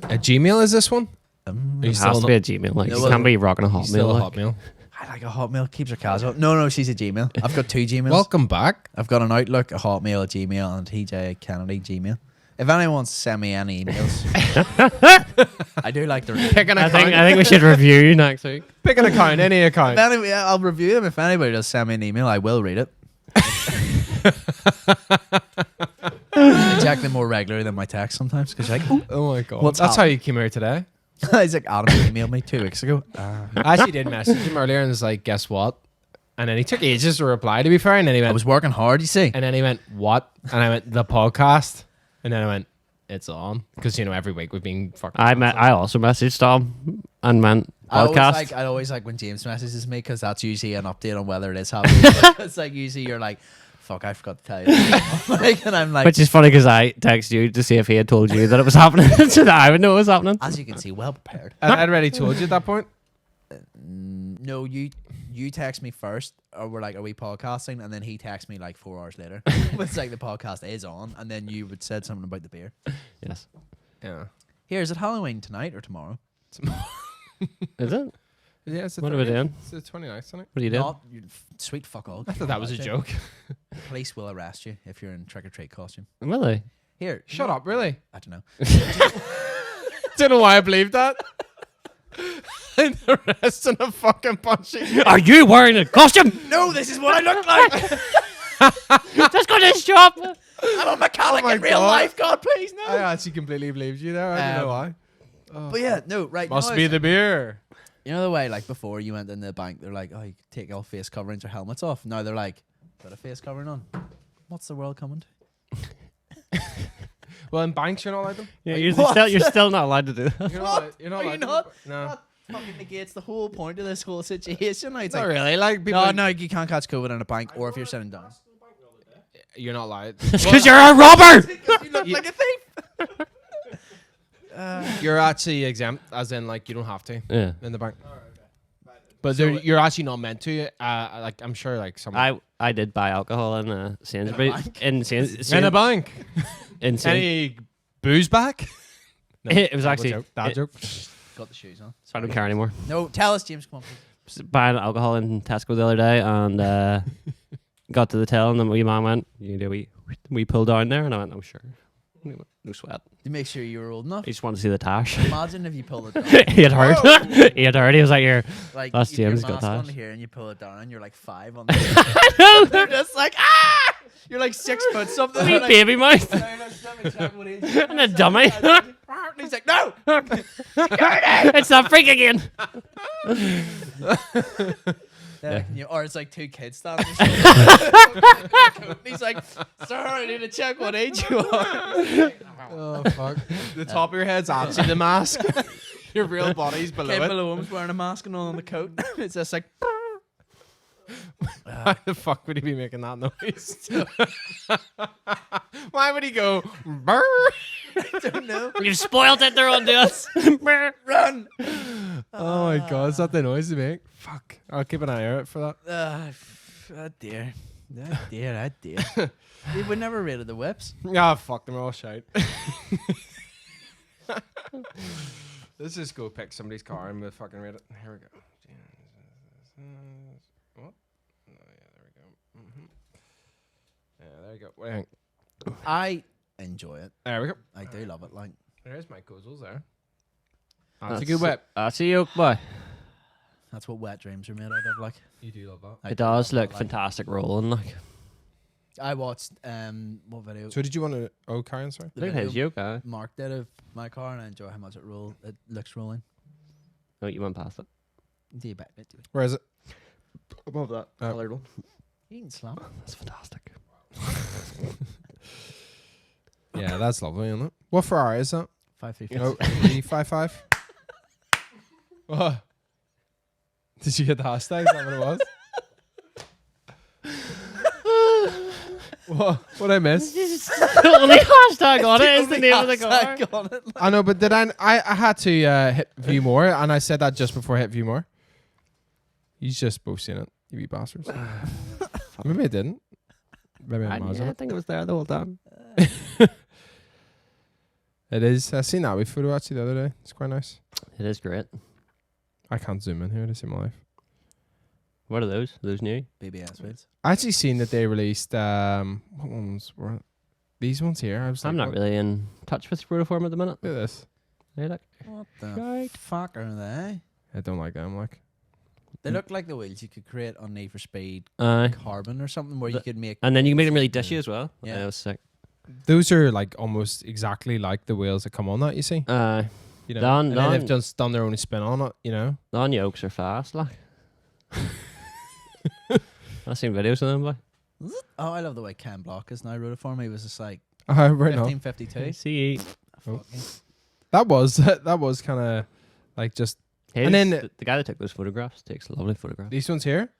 a Gmail is this one? Are you It still has on to be a Gmail. Like, No, you well, can't be rocking a you still Hotmail. a Like. Hotmail? I like a Hotmail. Keeps her casual. No, she's a Gmail. I've got 2 Gmails. Welcome back. I've got an Outlook, a Hotmail, a Gmail, and a TJ Kennedy Gmail. If anyone wants to send me any emails, I do like to review. Pick an I account. think we should review next week. Pick an account, any account. I'll review them. If anybody does send me an email, I will read it. I check them more regularly than my text sometimes because you're like, ooh. Oh my god. What's That's up? how you came here today. He's like, Adam emailed me 2 weeks ago. I actually did message him earlier and was like, guess what? And then he took ages to reply, to be fair. And then he I went, was working hard, you see. and then he went, what? And I went, the podcast. And then I went, it's on. Because, every week we've been fucking. I also messaged Tom and meant podcast. I always like when James messages me because that's usually an update on whether it is happening. It's like usually you're like, fuck, I forgot to tell you. Like, and I'm like, Which is funny because I texted you to see if he had told you that it was happening, so that I would know it was happening. as you can see, well prepared. And I'd already told you at that point. No, you text me first, or we're like, are we podcasting? And then he texts me like 4 hours later. It's like the podcast is on, and then you would said something about the beer. Yes. Yeah. Here, is it Halloween tonight or tomorrow? Is it? Yeah, it's the What are we 30th. doing? It's the 29th, isn't it? What are you doing? Not, sweet fuck all. I thought that was a joke. Police will arrest you if you're in trick or treat costume. Really? Here, Shut up, really? I don't know. Don't know why I believed that. And the rest in a fucking punching. Are you wearing a costume? No, this is what I look like. Just go to this shop. I'm a mechanic Oh my in real God. life. God, please no. I actually completely believed you there. I don't know why. But yeah, no, right. Must now be it's- the beer. You know the way, like before you went in the bank, they're like, oh, you take all face coverings or helmets off. Now they're like, put a face covering on. What's the world coming to? Well, in banks, you're not allowed them. Yeah, What? you're still not allowed to do that. You're not. What? You're not Are you allowed to- not? No. That fucking negates the whole point of this whole situation. Like, it's Not like, really. Like people. no, you can't catch COVID in a bank or if you're sitting down. You're not allowed. Because you're a robber. You look like a thief. You're actually exempt, as in like you don't have to Yeah. in the bank. But you're actually not meant to. Like I'm sure, like some I did buy alcohol in Sainsbury's. bank? In Sainsbury's. in a bank. In Sainsbury's. Any booze back? No, It was terrible actually- joke. Dad it- joke. Got the shoes on. I don't care anymore. No, tell us, James. Come on. Please. Buying alcohol in Tesco the other day and got to the till and the wee man went, you do we pull down there? And I went, oh sure. And he went, no sweat. To make sure you were old enough. He just wanted to see the tash. Imagine if you pulled it down. He had heard. He had heard. He was like, here. Like That's if your James got mask on tash. here and you pull it down and you're like 5 on the They're just like, ah! You're like 6 foot something. Wee You're like, baby mouth. "No, no, stop me, check what age you are." And a dummy. And he's like, no. It's that freak again. Or it's like 2 kids standing. And he's like, sir, I need to check what age you are. Oh fuck! The top of your head's actually the mask. Your real body's below Kid it. below him's wearing a mask and all on the coat. It's just like, Why the fuck would he be making that noise? Why would he go? Brr? I don't know. You've spoiled it. They're on to us. Run. Oh my god! Is that the noise they make? Fuck! I'll keep an eye out for that. Oh dear. Oh dear, oh dear. We never rated the whips. Ah, fuck them all shite. Let's just go pick somebody's car and we'll fucking rate it. Here we go. What? Oh, yeah, there we go. Yeah, there you go. What do you think? I enjoy it. There we go. I do love it. Like, There's my guzzles there. That's a good whip. That's a yoke boy. that's what wet dreams are made out of. Like, You do love that. I It do does love look that, like. fantastic rolling. Like, I watched what video? So did you want to? Oh, Karen, sorry. The look at video his yoke. Eh? Mark did of my car, and I enjoy how much it looks rolling. Oh, you went past it. Do you bet it? Do it. Where is it? Above that coloured one. You can slam. That's fantastic. Yeah, that's lovely, isn't it? What Ferrari is that? 550. Oh, 355. What? Did you get the hashtag? Is that what it was? What I miss? The only hashtag on it is the name of the car. On it. I know, but did I had to hit view more, and I said that just before I hit view more. You just both seen it, you wee bastards. Maybe I didn't. Maybe I I imagined it. think it was there the whole time. It is. I seen that wee photo actually the other day. It's quite nice. It is great. I can't zoom in here to see my life. What are those? Are those new? BBS wheels. I actually seen that they released what ones were these ones here. I was like, I'm not what- really in touch with Rotoform at the minute. Look at this. Hey, look. What the Right. fuck are they? I don't like them. Like They look like the wheels you could create on Need for Speed Aye. Carbon or something, where you could make. And then you can make them really dishy as well. Yeah. That was sick. those are like almost exactly like the wheels that come on that. You see, you know, Done, and then they've done. just done their own spin on it. You know. Non yokes are fast, like. I've seen videos of them, boy. Oh, I love the way Ken Block is now Rotoform. He was just like Right now. 1552. See, Oh. Fucking- That was kind of like just his, And then- the guy that took those photographs takes lovely photographs. these ones here.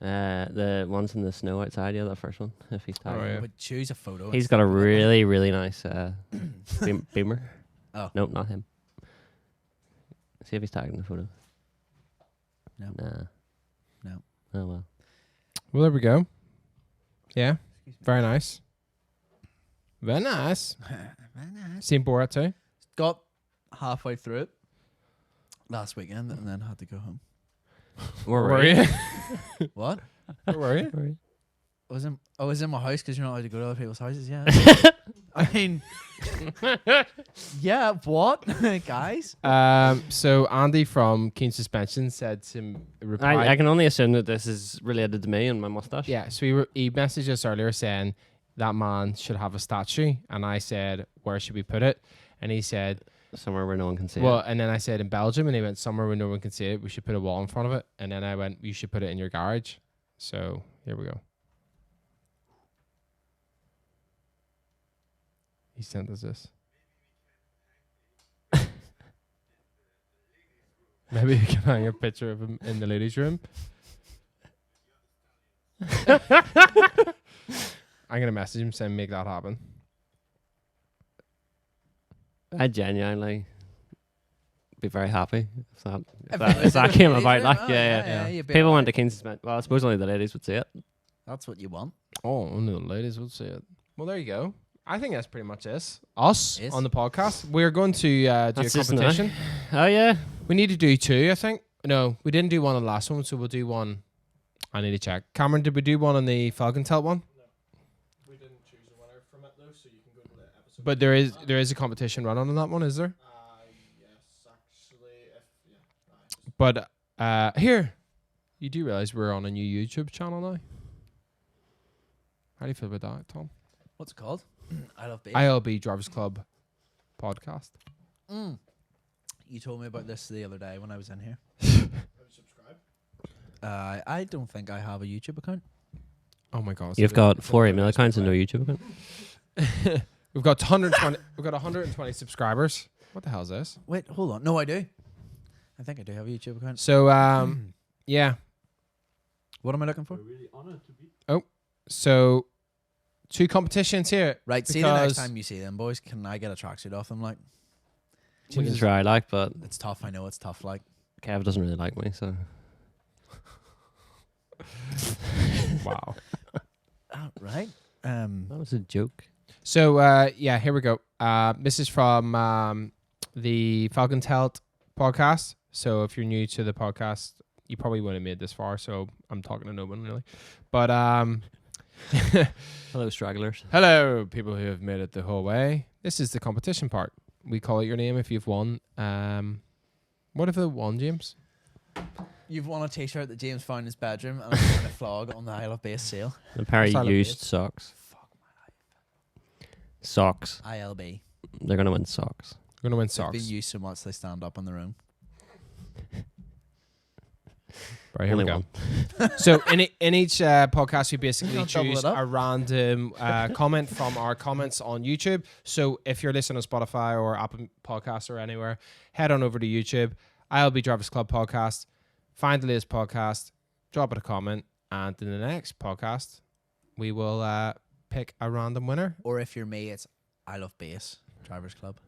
The ones in the snow outside, yeah, that first one. If he's tagged. Oh, yeah. Would choose a photo. He's and got a stick it up. really, really nice beamer. Oh. Nope, not him. See if he's tagged in the photo. No. Nah. No. Oh well. Well, there we go. Yeah, very nice. Very nice. Seen Borat too. Got halfway through it last weekend and then had to go home. Where Were you? What? Where were you? I was in my house because you're not allowed to go to other people's houses. Yeah. I mean, yeah. What, guys? So Andy from Keen Suspension said some reply. I can only assume that this is related to me and my mustache. Yeah, so he messaged us earlier saying that man should have a statue, and I said, where should we put it? And he said, Somewhere where no one can see well, it. and then I said in Belgium, and he went somewhere where no one can see it. We should put a wall in front of it, and then I went, you should put it in your garage. So here we go. He sent us this. Maybe you can hang a picture of him in the ladies' room. I'm gonna message him saying make that happen. I genuinely be very happy if that came about. Like, yeah. you'd be People alright. went to King's Suspension. Well, I suppose only the ladies would see it. That's what you want. Oh, only the ladies would see it. Well, there you go. I think that's pretty much us Yes. on the podcast. We're going to do a That's just now. competition. Oh yeah. We need to do two, I think. No, we didn't do one on the last one, so we'll do one. I need to check. Cameron, did we do one on the Falcon Tilt one? We didn't choose a winner from it though, so you can go to the episode. But there is a competition run on that one, is there? Yes, actually, if But here, you do realize we're on a new YouTube channel now. How do you feel about that, Tom? What's it called? I love bass. ILB Drivers Club podcast. You told me about this the other day when I was in here. How do you subscribe? I don't think I have a YouTube account. Oh my god! You've got 4 email accounts and no YouTube account. We've got 120. We've got 120 subscribers. What the hell is this? Wait, hold on. No, I do. I think I do have a YouTube account. So yeah. What am I looking for? We're really honoured to be. So 2 competitions here. Right, see the next because- time you see them, boys, can I get a tracksuit off them? Like, We can try, like, but it's tough. I know it's tough. Like, Kev doesn't really like me, so. Wow. right. That was a joke. So yeah, here we go. This is from the Falcon Telt podcast. So if you're new to the podcast, you probably wouldn't have made this far. So I'm talking to no one really. But Hello, stragglers. hello, people who have made it the whole way. This is the competition part. We call it your name if you've won. What if they won, James? you've won a T-shirt that James found in his bedroom and I'm trying to flog on the Isle of Base sale. A pair What's of ILB? used socks. Fuck Socks. my ILB. They're going to win socks. We're gonna win They've socks. been used so much they stand up in the room. Right, here we Only go. one. So in each podcast, we basically Don't double choose it up. a random comment from our comments on YouTube. So if you're listening on Spotify or Apple Podcasts or anywhere, head on over to YouTube, ILB Drivers Club podcast, find the latest podcast, drop it a comment, and in the next podcast, we will pick a random winner. Or if you're me, it's I Love Base Drivers Club.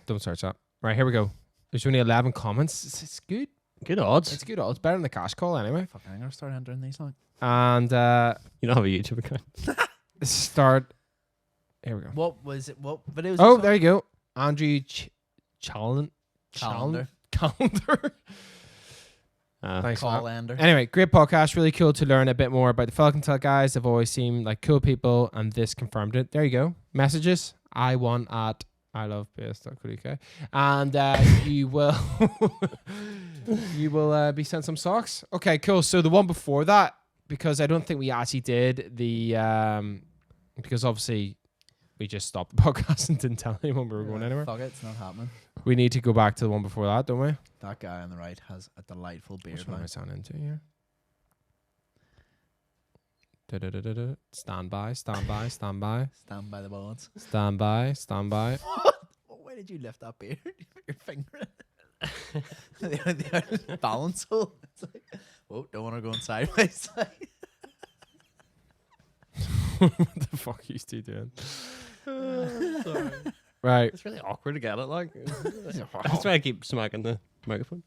Don't search that. Right, here we go. There's only 11 comments. It's good. Good odds. It's good. It's better than the cash call anyway. Fuck, I'm gonna start entering these now. And You don't have a YouTube account. start. Here we go. What was it? What videos? Oh, there you go. Andrew Calendar. Calendar. Calendar. Thanks for that. Callender. Anyway, great podcast. Really cool to learn a bit more about the Falcon Tail guys. They've always seemed like cool people, and this confirmed it. There you go. Messages. I won at ilovebase.co.uk. And you will you will be sent some socks. Okay, cool. So the one before that, because I don't think we actually did the because obviously we just stopped the podcast and didn't tell anyone we were going anywhere. Fuck it, it's not happening. We need to go back to the one before that, don't we? That guy on the right has a delightful beard. Which one am I man. sound into here? Da-da-da-da-da. Stand by, stand by, stand by, Stand by the bullets. stand by, stand by. Why did you lift that beard? You put your finger in it. the balance hole. It's like, oh, don't want to go sideways. What the fuck are you two doing? Right. It's really awkward to get it, like. That's why I keep smacking the microphone.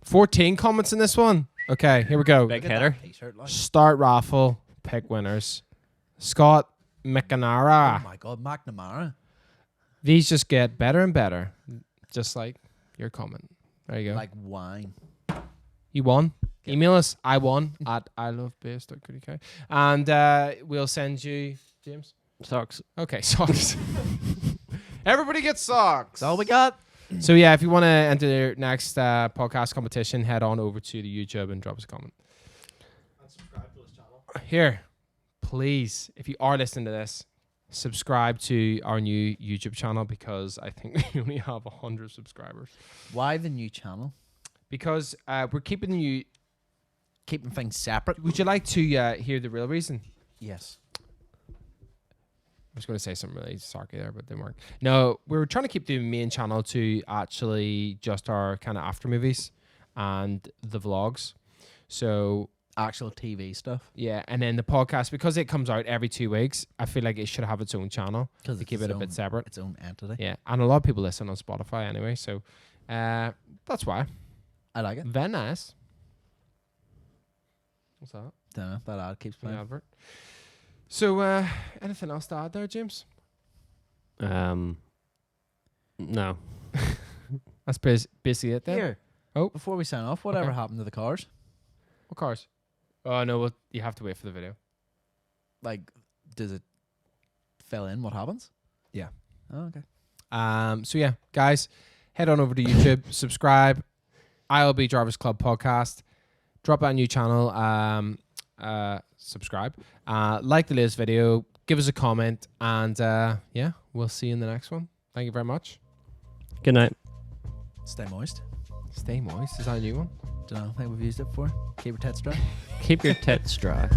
14 comments in this one. Okay, here we go. Big Look at header. that T-shirt, like. Start raffle, pick winners. Scott Oh McNamara. my god, McNamara. These just get better and better. Just like your comment. There you go. Like wine. You won. Email us. I won at ilovebase.co.uk. And we'll send you, James. Socks. Okay, socks. Everybody gets socks. That's all we got. So yeah, if you want to enter the next podcast competition, head on over to the YouTube and drop us a comment. And subscribe to this channel. Here, please, if you are listening to this, subscribe to our new YouTube channel because I think we only have 100 subscribers. Why the new channel? Because we're keeping you. Keeping things separate. Would you like to hear the real reason? Yes. I was going to say something really sarky there, but didn't work. No, we were trying to keep the main channel to actually just our kind of after movies and the vlogs. So Actual TV stuff. yeah, and then the podcast, because it comes out every 2 weeks, I feel like it should have its own channel Because to keep it a bit separate. Its own entity. Yeah, and a lot of people listen on Spotify anyway, so that's why. I like it. Very nice. What's that? Dunno, that ad keeps The playing. advert. So, anything else to add there, James? No. That's basically it then. Here. Oh. Before we sign off, whatever Okay. happened to the cars? What cars? Oh, no, well, you have to wait for the video. Like, does it fill in what happens? Yeah. Oh, okay. So yeah, guys, head on over to YouTube, subscribe, ILB Drivers Club podcast, drop that new channel. subscribe, like the latest video, give us a comment, and yeah, we'll see you in the next one. Thank you very much. Good night. Stay moist. Stay moist. Is that a new one? Don't know. I think we've used it before. Keep your tits dry. Keep your tits dry.